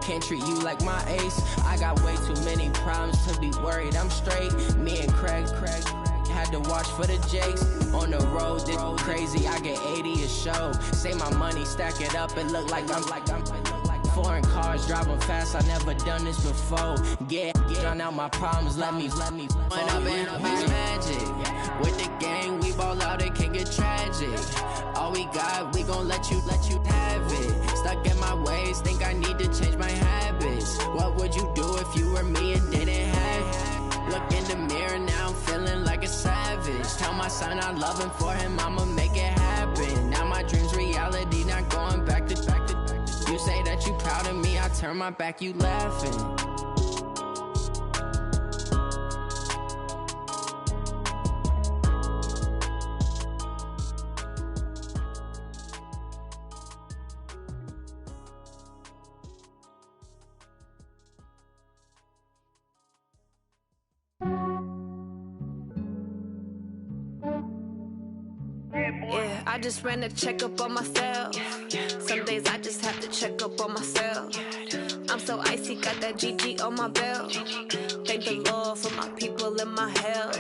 Can't treat you like my ace. I got way too many problems to be worried, I'm straight. Me and Craig had to watch for the Jakes. On the road, this crazy, I get 80 a show. Say my money, stack it up, it look like I'm foreign cars, driving fast, I never done this before. Get on out my problems, let me When up in it's magic. With the gang, we ball out, it can get tragic. All we got, we gon' let you have it. Stuck in my ways, think I need to change my habits. What would you do if you were me and didn't have it? Look in the mirror, now I'm feeling like a savage. Tell my son I love him, for him I'ma make it happen. Now my dream's reality, not going back to. You say that you proud of me, I turn my back, you laughing. I just ran a checkup on myself. Some days I just have to check up on myself. I'm so icy, got that GG on my belt. Thank the Lord for my people and my health.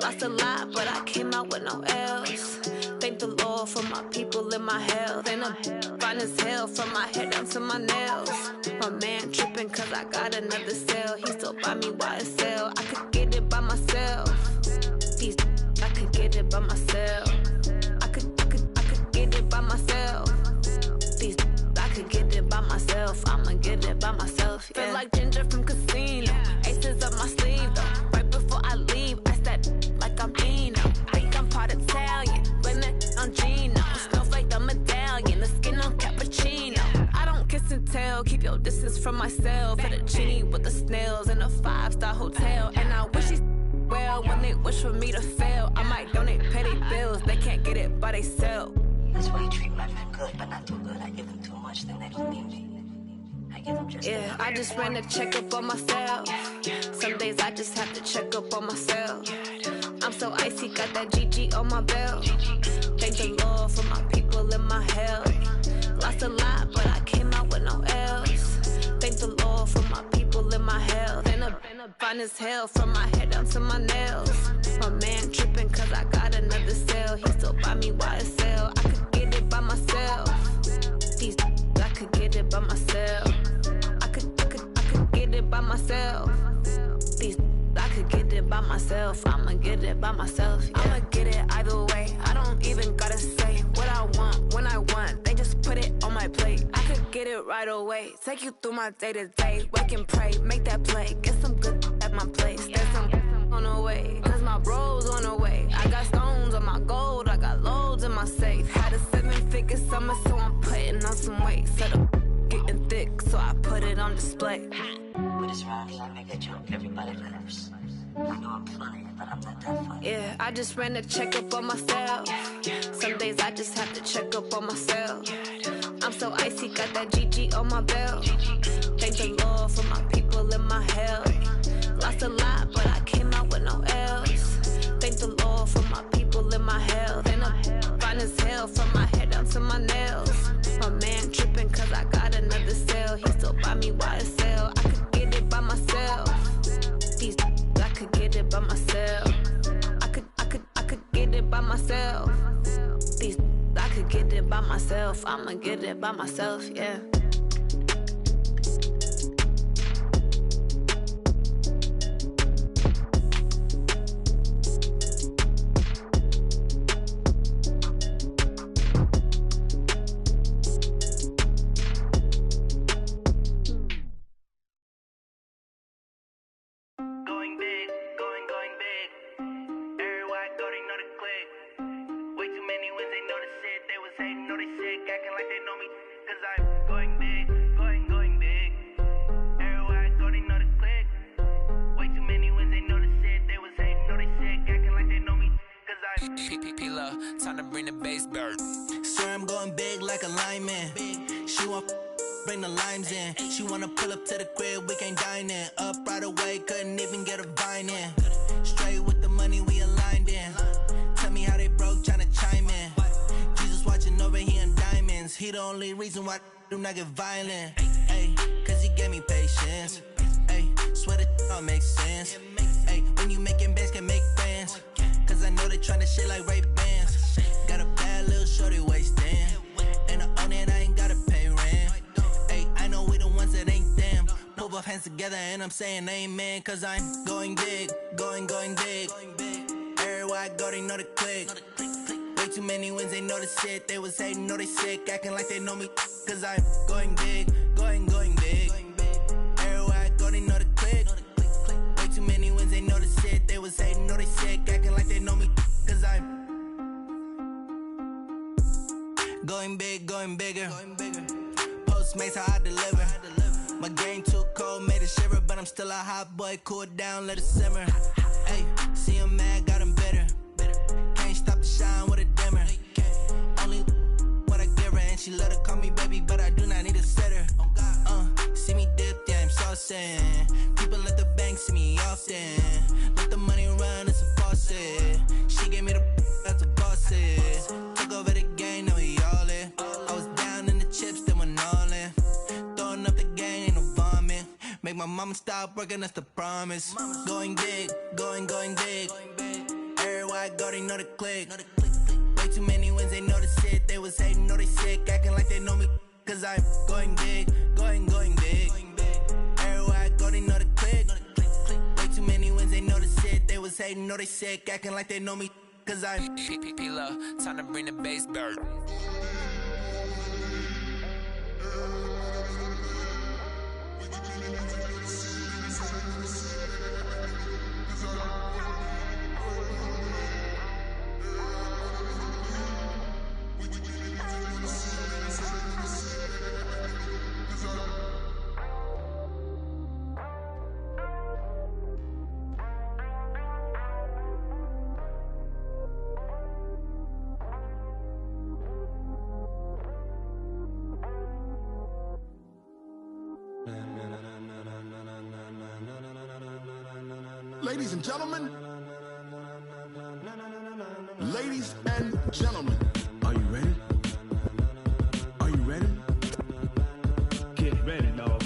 Lost a lot, but I came out with no L's. Thank the Lord for my people and my health. And I'm fine as hell from my head down to my nails. My man tripping cause I got another cell. He still buy me YSL. I could get it by myself. These I could get it by myself. I could get it by myself. These I could get it by myself. I'ma get it by myself. Yeah. Feel like Ginger from Casino. Aces up my sleeve though. Right before I leave, I said like I'm Eno. Think I'm part Italian. Blame it on Gino. Snowflake the medallion. The skin on cappuccino. I don't kiss and tell. Keep your distance from myself. Hit a genie with the snails in a 5-star hotel. And I wish he's well when they wish for me to fail. I might donate petty bills. They can't get it by they sell. That's why you treat my men good, but not too good. I give them too much, then they don't need me. I give them just yeah, I just ran a checkup on myself. Some days I just have to check up on myself. I'm so icy, got that GG on my belt. Thank the Lord for my people and my health. Lost a lot, but I came out with no L's. Thank the Lord for my people and my health. And I'm fine as hell from my head down to my nails. My man tripping cause I got another cell. He still buy me YSL. I could get it by myself. These I could get it by myself. I could get it by myself. These I could get it by myself. I'ma get it by myself. Yeah. I'ma get it either way. I don't even gotta say what I want when I want. They just put it on my plate. I could get it right away. Take you through my day to day. Wake and pray, make that play. Get some good at my place. There's some on the way. Cause my bro's on the way. I got stones on my gold. I got loads in my safe. Had a 7-figure summer, so I'm putting on some weight. Set up getting thick, so I put it on display. With this round here, I make a joke, everybody laughs. I know I'm funny, but I'm not that funny. Yeah, I just ran a checkup on myself. Some days I just have to check up on myself. I'm so icy, got that GG on my belt. Thank the Lord for my people and my health. Lost a lot, but I came out with no L's. Thank the Lord for my people and my health. And I'm fine as hell from my head down to my nails. My man tripping cause I got another cell. He still buy me YSL. I could get it by myself. These I could get it by myself. I could get it by myself. These I could get it by myself. I'ma get it by myself, yeah. Time to bring the bass bird. Swear I'm going big like a lineman. She want bring the limes in. She wanna pull up to the crib, we can't dine in. Up right away, couldn't even get a vine in. Straight with the money we aligned in. Tell me how they broke, tryna chime in. Jesus watching over here in diamonds. He the only reason why I do not get violent. Ay, cause he gave me patience. Ay, swear that all makes sense. Ay, when you making bands can make friends. Cause I know they tryna shit like Ray-Bans. Got a bad little shorty wasting. And I own it, I ain't gotta pay rent. Ay, I know we the ones that ain't them. Put both hands together and I'm saying amen. Cause I'm going big, going big. Everywhere I go, they know the click. Way too many wins, they know the shit. They was hating, know they sick, acting like they know me. Cause I'm going big, going big. Everywhere I go, they know the click. Way too many wins, they know the shit. They was hating, know they sick, acting like they know me. Cause I'm going big, going bigger. Postmates how I deliver. My game too cold, made it shiver. But I'm still a hot boy, cool it down, let it simmer. Hey, see him mad, got him bitter. Can't stop the shine with a dimmer. Only what I give her, and she let her call me baby, but I do not need a sitter. See me dip, yeah, I'm saucing. People at the bank see me often. Let the money run, it's a faucet. She gave me the that's a faucet. Took over the make my mama stop working, that's the promise. Going big, going big. Everywhere I go, they know the click. Way too many wins, they know the shit. They was hating, know they sick, acting like they know me. Cause I'm going big, going big. Everywhere I go, they know the click. Way too many wins, they know the shit. They was hating, know they sick, acting like they know me. Cause I'm P-P-P-Love, time to bring the bass back. Ladies and gentlemen, ladies and gentlemen, are you ready? Are you ready? Get ready, dog.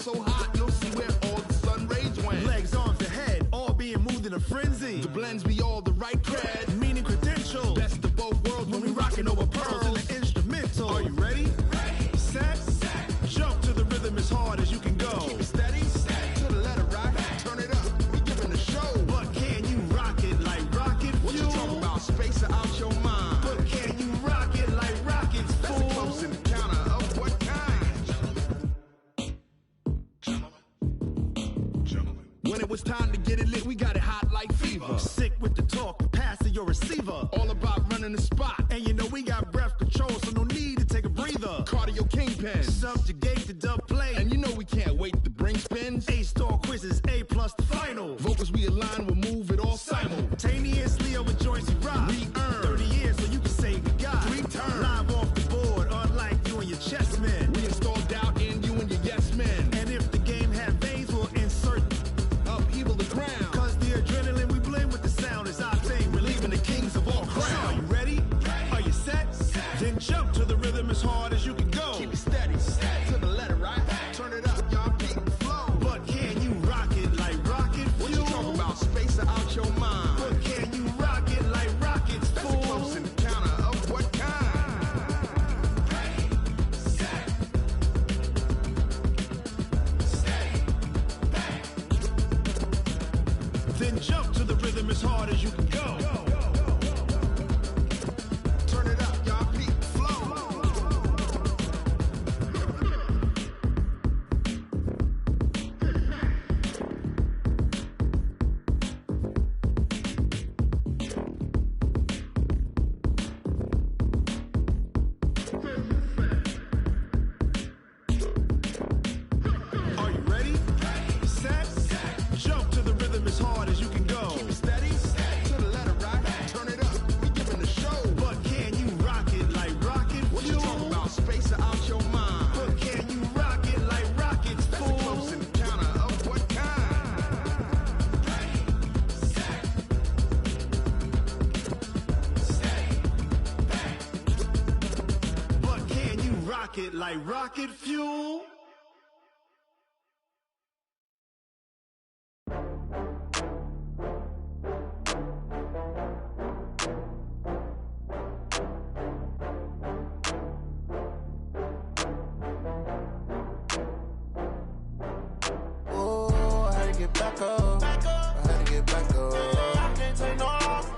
So hot, you'll see where all the sun rays went. Legs, arms, the head, all being moved in a frenzy. The blends be all the right cred, meaning credentials. Best of both worlds when we rockin' over pearls in the instrumental. Are you ready? Set, jump to the rhythm as hard as you can go. Keep it steady, to the letter rock, turn it up, we giving a show. But can you rock it like rocket fuel? What you talking about? Space or out your mind? But can you rock it like rockets, fool? That's a close encounter of what kind? When it was time to get it lit, we got it hot like fever. Sick with the talk, passing your receiver. All about running the spot. And you know we got breath control, so no need to take a breather. Cardio kingpin. Subjugate the dub play. And you know we can't wait to bring spins. A-star quizzes, A+ the final. Vocals we align, we'll move it all simultaneously over joints we rock. We earn 30 years so you can say we got 3 turns. Live off the board, unlike you and your chess men. We install doubt in you and your yes men. And if the game had veins, we'll insert upheaval the ground. Cause the adrenaline we blend with the sound is our thing. We're leaving the kings of all crowns. So are you ready? Are you set? Then jump to the rhythm as hard as you can go. Keep it steady, to the letter right. Turn it up, y'all keep it flow. But can you rock it like rocket fuel? What you talking about? Space or out your mind? But can you rock it like rockets, That's fool? a close encounter of what kind? Then jump to the rhythm as hard as you can go. Turn it up, y'all keep it flow. Are you ready? Set, jump to the rhythm as hard as you can go. Keep it steady, to the letter right. Turn it up, we giving a show. But can you rock it like rocket What you fuel? talking about? Space or out your mind? But can you rock it like rockets, That's a fool? close encounter of what kind? But can you rock it like rocket fuel? Oh, I had to get back up. I had to get back up. I can't take no loss.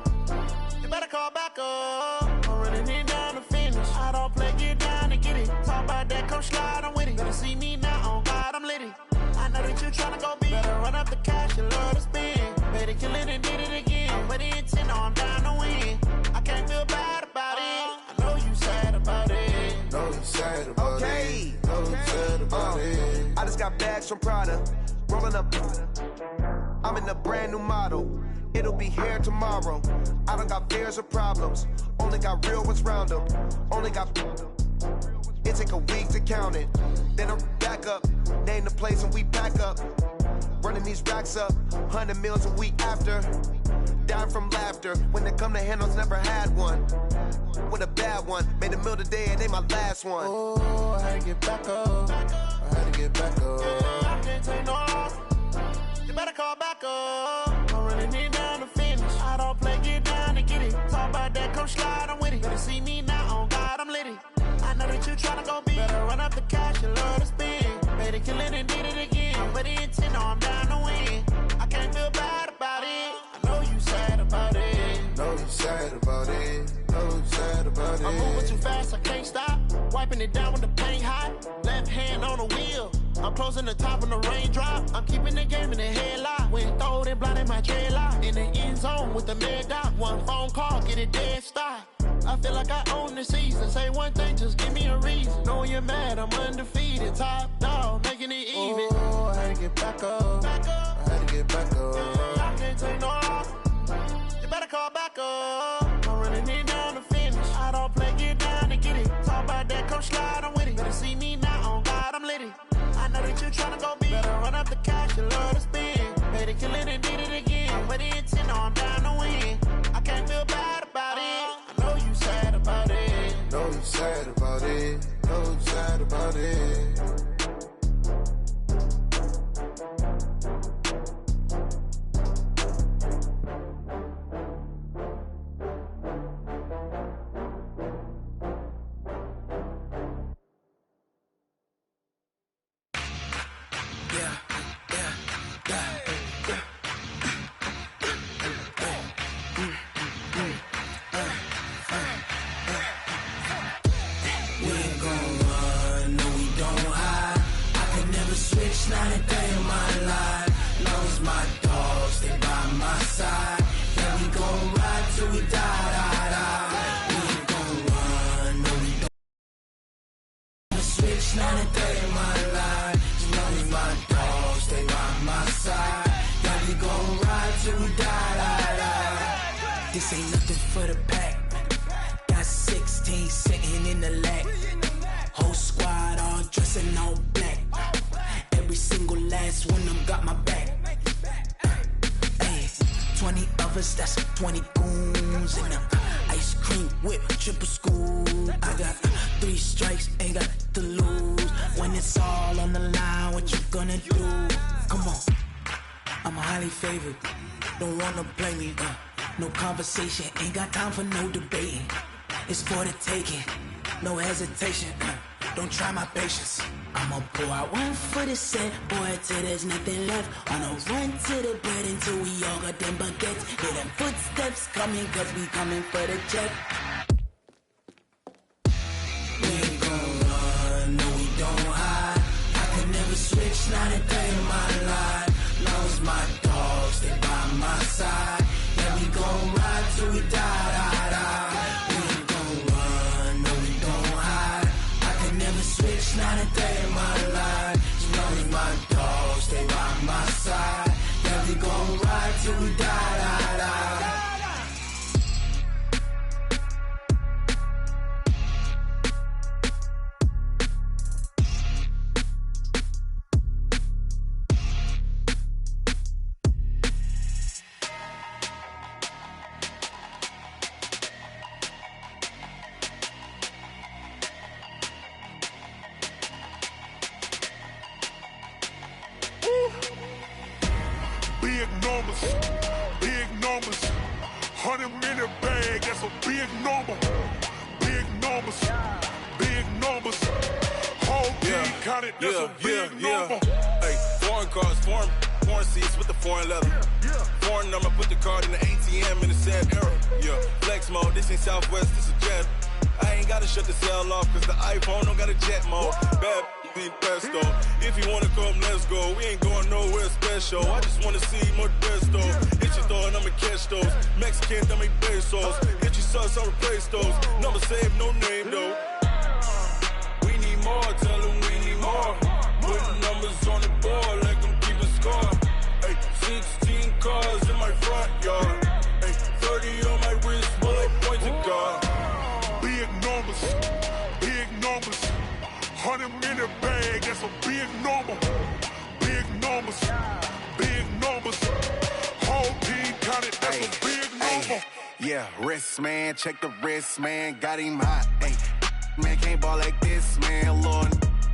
You better call back up. I'm running it down to finish. I don't play, get down to get it. Talk about that, come slide, I'm with it. Better see me now, on God, I'm litty. I know that you tryna go big. Better run up the cash, you love to spend. Better kill it and did it again. I'm with the intent, no, I'm down to win. I can't feel bad about it. I know you sad about it. Know you sad about Okay. it. Know you sad about it. I just got bags from Prada, rolling up. I'm in a brand new model. it'll be here tomorrow. I don't got fears or problems, only got real ones round them. Only got. It take a week to count it. Then I'm back up, name the place and we pack up. Running these racks up, 100 meals a week after. Dying from laughter, when they come to handles, never had one. With a bad one, made a meal today and ain't my last one. Oh, I had to get back up. I had to get back up. I can't take no loss. You better call back up. I'm running it down to finish. I don't play, get down and get it. Talk about that, come slide, I'm with it. Better see me now, on God, I'm litty. I know that you tryna go big. Better run up the cash, you love to spend. Made it, kill it and did it again. But the intent, no, I'm down to win. I can't feel bad about it. I know you sad about it. Know you sad about it. Know you sad about it. I'm moving too fast, I can't stop. Wiping it down with the paint hot. Left hand on the wheel. I'm closing the top when the raindrop. I'm keeping the game in the headlock. When throwed and blinded my dreadlock. In the end zone with the mad dot. One phone call, get it dead stop. I feel like I own the season. Say one thing, just give me a reason. Knowing you're mad, I'm undefeated. Top dog, making it even. Oh, I had to get back up. I had to get back up. I can't take no loss. You better call back up. I'm running it down to finish. I don't play, get down and get it. Talk about that, come slide, I'm with it. Better see me now, on God, I'm litty. I know that you tryna go big. Better run up the cash, you love to spend. Made it, kill it and did it again. But the intent, no, I'm down to win. I can't feel bad about it. I know you sad about it. Know you sad about it. Know you sad about it. Not a day in my life. Knows my dogs, stay by my side. Yeah, we gon' ride till we die. We ain't gon' run, no we don't. Switch, not a day in my life. Knows my dogs, stay by my side. Yeah, we gon' ride till we die. This ain't nothing for the pack. Got 16 sitting in the lag. Whole squad all dressing all black. Every single last one of them got my back. Ay, 20 of us, that's 20 goons in them. Ice cream whip, triple scoop. I got 3 strikes, ain't got to lose. When it's all on the line, what you gonna do? Come on, I'm highly favored. Don't wanna play me, no conversation. Ain't got time for no debating. It's for the taking, no hesitation. Don't try my patience. I'ma pour out one for the set, boy, till there's nothing left. On a run to the bread until we all got them baguettes. Hear them footsteps coming, cause we coming for the check. We ain't gon' run, no we don't hide. I could never switch, not a day in my life. Knows my dogs, stay by my side. Yeah, we gon' ride till we die. We ain't gon' run, no we don't hide. I could never switch, not a day in my life. Knows my dogs, stay by my side. Yeah, we gon' ride till we die. Big numbers, 100-minute bag, that's a big number. Big numbers, whole team counted, that's a big number. Hey, foreign cars, foreign seats with the foreign leather. Foreign number, put the card in the ATM in the sad era. Yeah, flex mode, this ain't Southwest, this is Jet. I ain't gotta shut the cell off, cause the iPhone don't got a jet mode. Bad be pesto. If you wanna come, let's go. We ain't going nowhere special. I just wanna see Modesto. Hit your thought, I'ma catch those. Mexican, I make pesos. Hit your sauce, I'll replace those. Number saved, no name though. We need more, tell them we need more. Putting numbers on the board like I'm keeping score. Hey, 16 cars in my front yard. Ay, ay, yeah, wrist, man, check the wrist, man, got him hot. Ay, man, can't ball like this, man, Lord.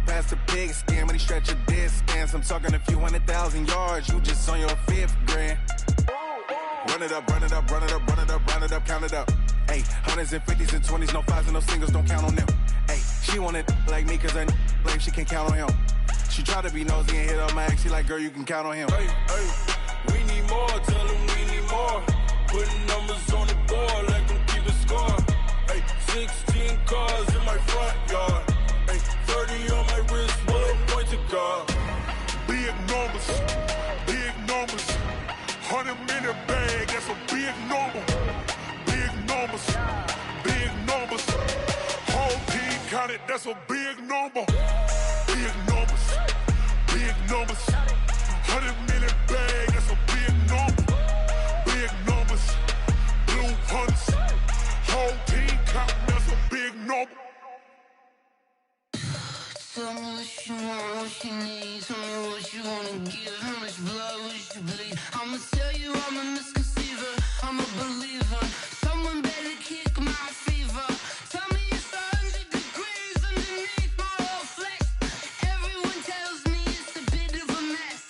Past the pig skin when he stretch a distance. I'm talking a few 100,000 yards, you just on your 5th grand. Run it up, run it up, run it up, run it up, run it up, count it up. Ay, hundreds and 50s and 20s, no 5s and no singles, don't count on them. Ay, she want it like me, cause her lame, she can't count on him. She try to be nosy and hit up my ex, she like, girl, you can count on him. Hey, hey, we need more, tell them we need more. Putting numbers on the board, like them keep a score. Hey, 16 cars in my front yard. Hey, 30 on my wrist, one point to guard. Big numbers, 100-minute bag, that's a big number. Big numbers, whole team counted, that's a big number. Big numbers, 100-minute bag, that's a big number. Big numbers, blue hunts, whole team counting, that's a big number. Tell me what you want, what you need. Tell me what you wanna give. How much blood would you bleed? I'ma tell you I'm a misconceiver. I'm a believer. Someone better kick my fever. Tell me it's 100 degrees underneath my whole flesh. Everyone tells me it's a bit of a mess.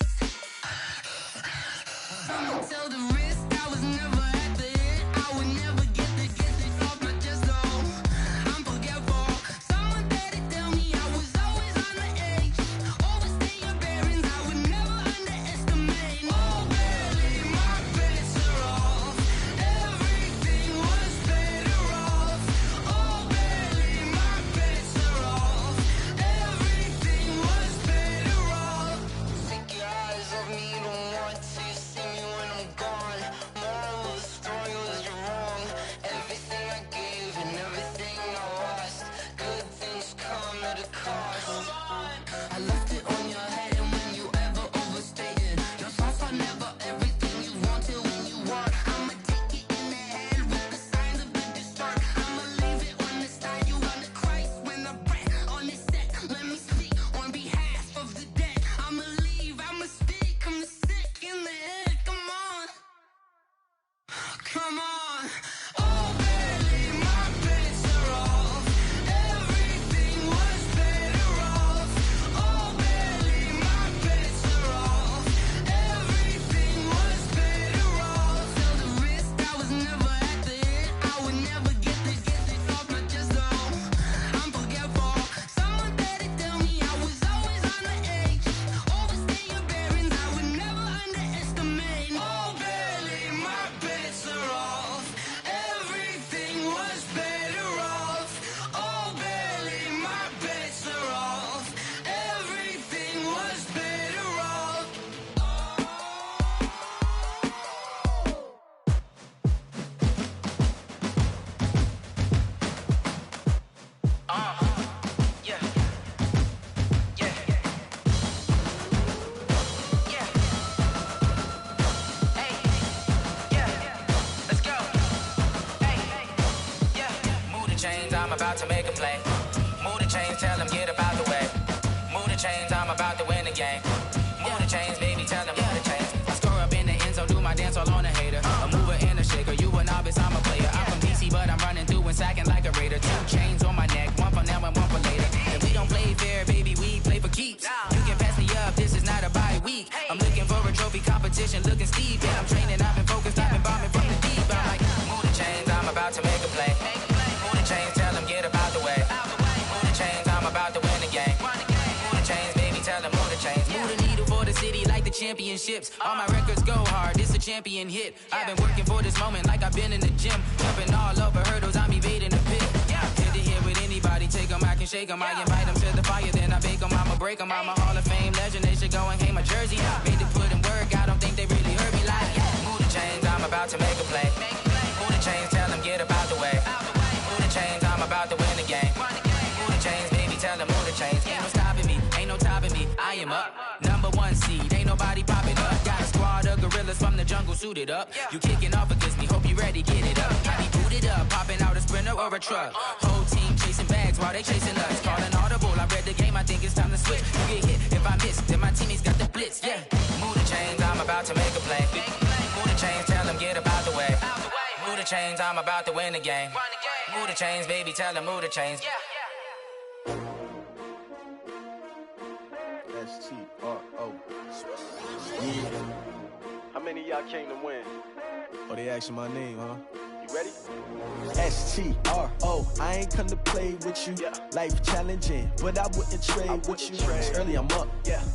I'ma tell the risk I was never at the hit. I would never get this off my chest though. I'm forgetful. Someone better tell me I was always on the edge. Overstay your bearings, I would never underestimate. Oh, barely, my bets are off. Everything was better off. Oh, barely, my bets are off. Everything was better off. Take your eyes off me, don't want to see me when I'm gone. Moral of the story was you're wrong. Everything I gave and everything I lost. Good things come at a cost. I left it on your head, and when you ever overstated your thoughts are never everything you wanted when you want. I'ma take it in the head with the signs of the distort. I'ma leave it on the side. You on the Christ when the breath on the set. Let me speak on behalf of the dead. I'ma leave, I'ma speak. I'm sick in the head. Come on, come on. Oh, barely, my bets are off. Everything was better off. Oh, barely, my bets are off. Everything was better off. Tell the risk I was never at the hit. I would never get this off my chest though. I'm forgetful. Someone better tell me I was always on the edge. Overstay your bearings, I would never underestimate. Oh, barely, my bets are off. Everything was better off. Oh, barely, my bets are off. Everything was better off. Yeah. Yeah. Yeah. Hey. Yeah. Let's go. Hey. Yeah. Move the chains, I'm about to make a play. Move the chains, tell them get about the way. Move the chains, I'm about to win the game. Move the chains, baby, tell them move the chains. I score up in the end zone, do my dance all on a hater. A mover and a shaker, you a novice, I'm a player. I'm from DC, but I'm running through and sacking like a raider. 2 chains on my neck, one for now and one for later. And we don't play fair, baby, we play for keeps. You can pass me up, this is not a bye week. I'm looking for a trophy competition, looking steep. Yeah, I'm training, I've been focused, I've been bombing from the deep. I'm like, move the chains, I'm about to make a play. Move the chains, tell them get about the way. Move the chains, I'm about to win the game. Move the chains, baby, tell them move the chains. Move the needle for the city like the championships. All my records go hard, it's a champion hit. I've been working for this moment like I've been in the gym. Jumping all over hurdles, I'm evading the pit. Head to head with anybody, take them, I can shake them. I invite them to the fire, then I bake them, I'ma break them. I'm a Hall of Fame legend, they should go and hang my jersey. Made to put in work, I don't think they really heard me like, move the chains, I'm about to make a play. Move the chains, tell them get about the way. Move the chains, I'm about to win the game. Move the chains, baby, tell them move the chains. Ain't no stopping me, ain't no topping me, I am up. Number 1 seed, ain't nobody popping up. Got a squad of gorillas from the jungle suited up. You kicking off against me, hope you ready, get it up. I be booted up, popping out a Sprinter or a truck. Whole team chasing bags while they chasing us. Calling audible, I read the game, I think it's time to switch. You get hit, if I miss, then my teammates got the blitz, yeah. Move the chains, I'm about to make a play. Move the chains, tell them get about the way. chains, I'm about to win the game. Move the chains, baby, tell them move the chains. S-T-R-O. Yeah. How many of y'all came to win? Oh, they asking my name, huh? You ready? S-T-R-O. I ain't come to play with you. Life challenging, but I wouldn't trade with you. It's early, I'm up.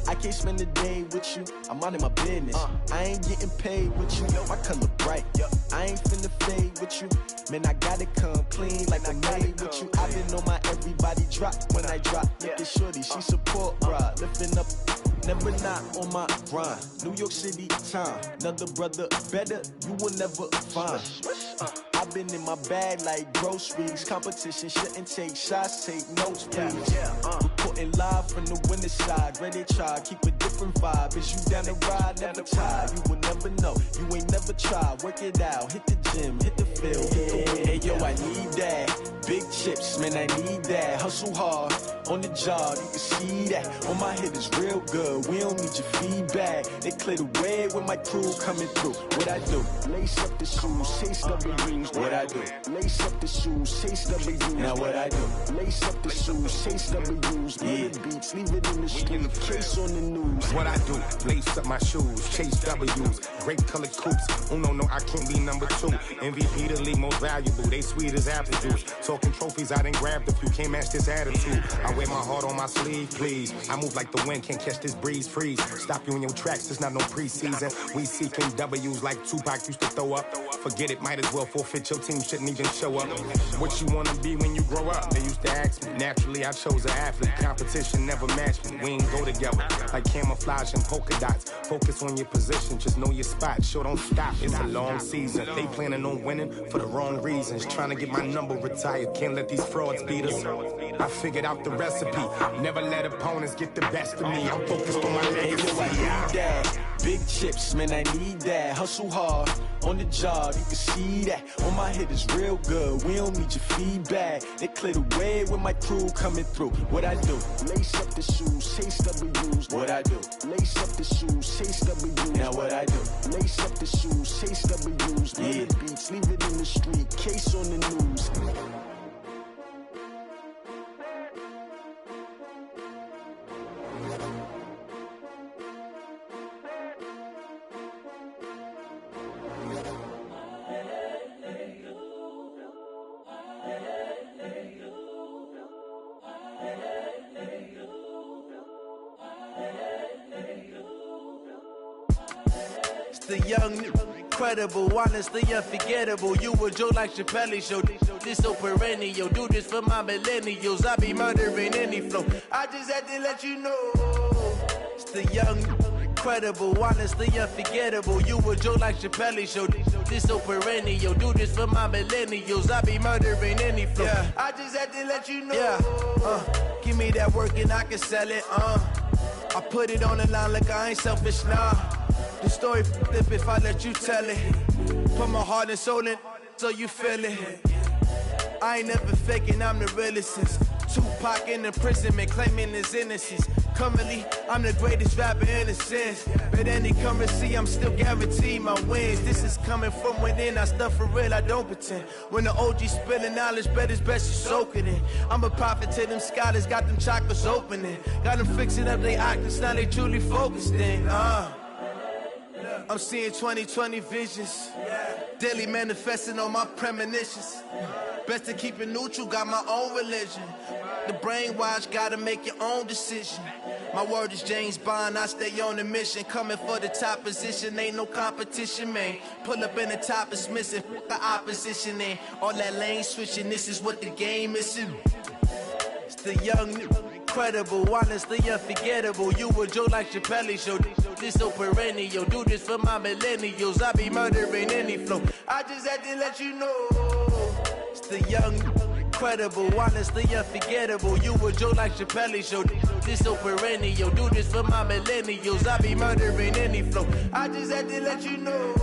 I can't spend the day with you. I'm minding my business. I ain't getting paid with you. My color bright. I ain't finna fade with you. Man, I gotta come clean like I made with you. I been on my everybody drop when I drop. Look at shorty, she support, bruh. Lifting up, never not on my grind. New York City time. Another brother better, you will never find. I've been in my bag like groceries. Competition shouldn't take shots, take notes, please. Reporting live from the winter side. Ready to try, keep a different vibe. Is you down the ride, never tired. You will never know, you ain't never tried. Work it out, hit the gym, hit the field, hit the wind. Hey yo, I need that. Big chips, man, I need that. Hustle hard, on the job, you can see that. On my hit is real good, we don't need your feedback. They clear the way when my crew coming through. What I do? Lace up the shoes, chase W's. What I do? Lace up the shoes, chase W's. Now what I do? Lace up the shoes, chase W's. Yeah, beats, leave it in the street, case on the news. What I do? Lace up my shoes, chase W's. Great colored coops. No, I can't be number 2. MVP the league most valuable. They sweet as apple juice. Talking trophies, I done grabbed a few. Can't match this attitude. I wear my heart on my sleeve, please. I move like the wind, can't catch this breeze. Freeze. Stop you in your tracks. It's not no preseason. We seeking W's like Tupac used to throw up. Forget it, might as well forfeit. Your team shouldn't even show up. What you wanna be when you grow up? They used to ask me. Naturally, I chose an athlete. Competition never matched me. We ain't go together like camouflage and polka dots. Focus on your position, just know your spot. Sure, don't stop. It's a long season. They planning on winning for the wrong reasons. Trying to get my number retired. Can't let these frauds beat us. I figured out the recipe. Never let opponents get the best of me. I'm focused on my legacy. I need that. Big chips, man, I need that. Hustle hard, on the job, you can see that. On my hit is real good, we don't need your feedback. They clear the way when my crew coming through. What I do? Lace up the shoes, chase W's. What I do? Lace up the shoes, chase W's. Now what I do? Lace up the shoes, chase W's. Yeah, beats, leave it in the street, case on the news. The young, incredible, honestly unforgettable. You a joke like Chappelle show. This so perennial. Do this for my millennials. I be murdering any flow. I just had to let you know. It's the young, incredible, honestly unforgettable. You a joke like Chappelle show. This so perennial. Do this for my millennials. I be murdering any flow. I just had to let you know. Give me that work and I can sell it. I put it on the line like I ain't selfish now. The story flip if I let you tell it. Put my heart and soul in so you feel it. I ain't never faking, I'm the realest since Tupac in imprisonment, claiming his innocence. Currently, I'm the greatest rapper in a sense. But any currency, I'm still guaranteed my wins. This is coming from within, I stuff for real, I don't pretend. When the OG spilling knowledge, bet it's best you soak it in. I'm a prophet to them scholars, got them chakras opening. Got them fixing up their octaves, now they truly focused in. I'm seeing 2020 visions. Daily manifesting on my premonitions. Best to keep it neutral, got my own religion. The brainwash, gotta make your own decision. My word is James Bond, I stay on a mission. Coming for the top position, ain't no competition, man. Pull up in the top, it's missing, the opposition, and all that lane switching, this is what the game is. It's the young, incredible, honestly unforgettable. You a joke like Chappelle show. This so perennial. Do this for my millennials. I be murdering any flow. I just had to let you know. It's the young, incredible, honestly unforgettable. You a joke like Chappelle show. This so perennial. Do this for my millennials. I be murdering any flow. I just had to let you know.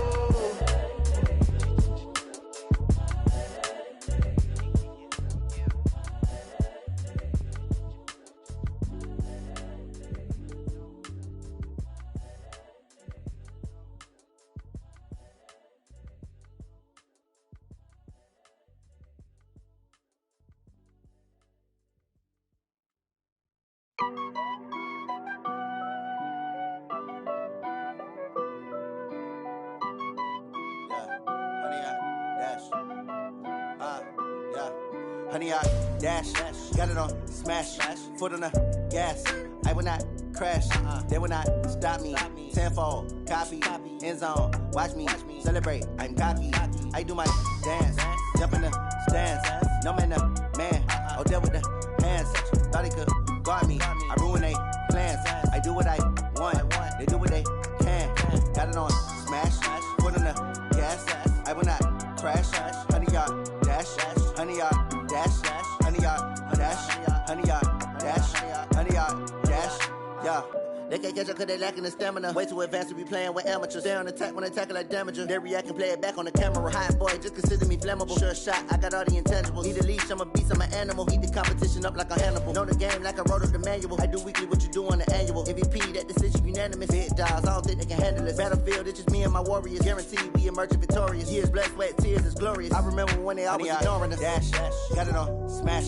honey yard dash. Got it on smash, foot on the gas. I will not crash, they will not stop me. Tenfold, copy, end zone, watch me celebrate. I'm cocky, I do my dance, jump in the stands. No man, the man, oh deal with the hands. Thought he could guard me, I ruin they plans. I do what I want, they do what they can. Got it on smash, foot on the gas. I will not crash, honey yard dash, honey yard dash, honey yard dash, honey yard dash, honey yard dash, yeah. They can't catch up cause they lacking the stamina. Way too advanced to be playing with amateurs. Stay on attack when they tackle like damager. They react and play it back on the camera. Hot boy, just consider me flammable. Sure shot, I got all the intangibles. Need a leash, I'm a beast, I'm an animal. Heat the competition up like a Hannibal. Know the game like I wrote up the manual. I do weekly what you do on the annual. MVP, that decision unanimous. Big dials, I don't think they can handle it. Battlefield, it's just me and my warriors. Guaranteed we emerging victorious. Years, blood, sweat, tears, it's glorious. I remember when they always ignoring us. Dash, got it on smash,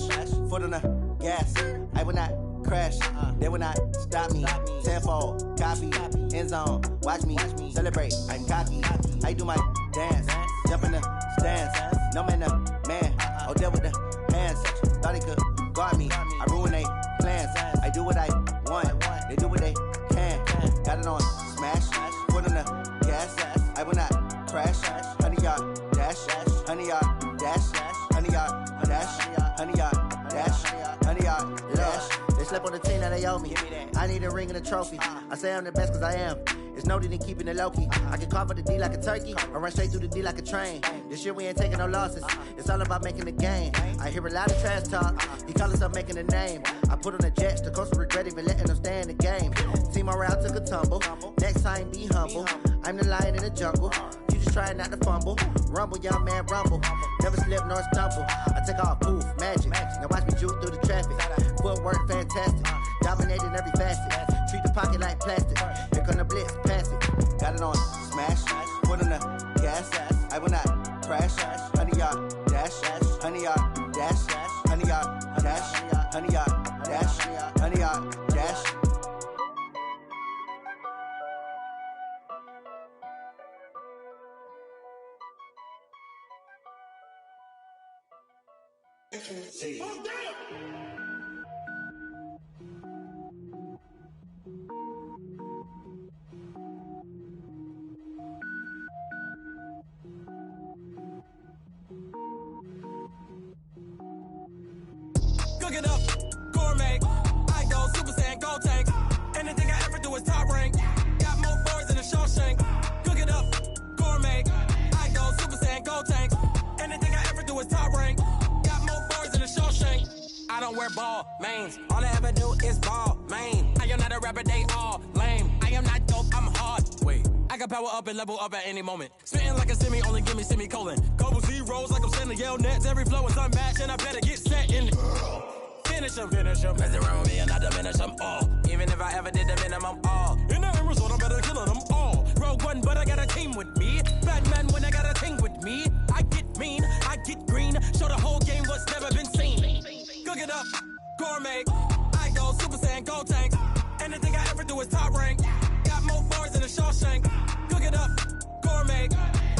foot on the gas. I will not crash, they will not stop me. Tenfold, copy, end zone, watch me celebrate. I'm cocky, I do my dance, jump in the stands. No man, the man, oh deal with the hands. Thought he could guard me, I ruin they plans. I do what I want, they do what they can. Got it on smash, foot on the gas. I will not crash, honey yard dash, honey yard dash, honey yard dash, honey yard dash, honey yard dash. They slept on the team that they owe me. I need a ring and a trophy. I say I'm the best cause I am. It's no need in keeping it low-key. I can carve for the D like a turkey, or run straight through the D like a train. This year we ain't taking no losses. It's all about making the game. I hear a lot of trash talk. He call himself making a name. I put on the Jets, the coach will regret even letting them stay in the game. Team morale took a tumble. Next time be humble. I'm the lion in the jungle. You just trying not to fumble. Rumble, young man, rumble. Never slip nor stumble. I take off, poof, magic. Now watch me juke through the traffic. Footwork fantastic. Dominating every facet. Treat the pocket like plastic. Here come the blitz, pass it. Got it on smash, foot on the gas. I will not crash. Honey yard dash, honey yard dash, honey yard dash, honey yard dash, honey yard dash. Cook it up, gourmet. I go Super Saiyan, go tank. Anything I ever do is top rank. Got more boards than a Shawshank. Cook it up, gourmet. I go Super Saiyan, go tank. Anything I ever do is top rank. Got more boards than a Shawshank. I don't wear ball mains. All I ever do is ball main. I am not a rapper, they all lame. I am not dope, I'm hard. Wait, I can power up and level up at any moment. Spitting like a semi, only give me semicolon. Couple zeros like I'm sending yell nets. Every flow is unmatched and I better get set in. Finish them. Mess around with me and I diminish them all. Even if I ever did the minimum all. In the end result, I'm better killing them all. Rogue One, but I got a team with me. Batman when I got a thing with me. I get mean, I get green. Show the whole game what's never been seen. Cook it up, gourmet. I go Super Saiyan, go tank. Anything I ever do is top rank. Got more bars than a Shawshank. Cook it up, gourmet.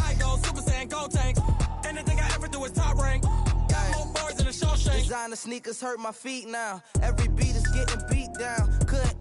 I go Super Saiyan, go tank. Anything I ever do is top rank. Got more bars than a Shawshank. Designer sneakers hurt my feet now. Every beat is getting beat down. Couldn't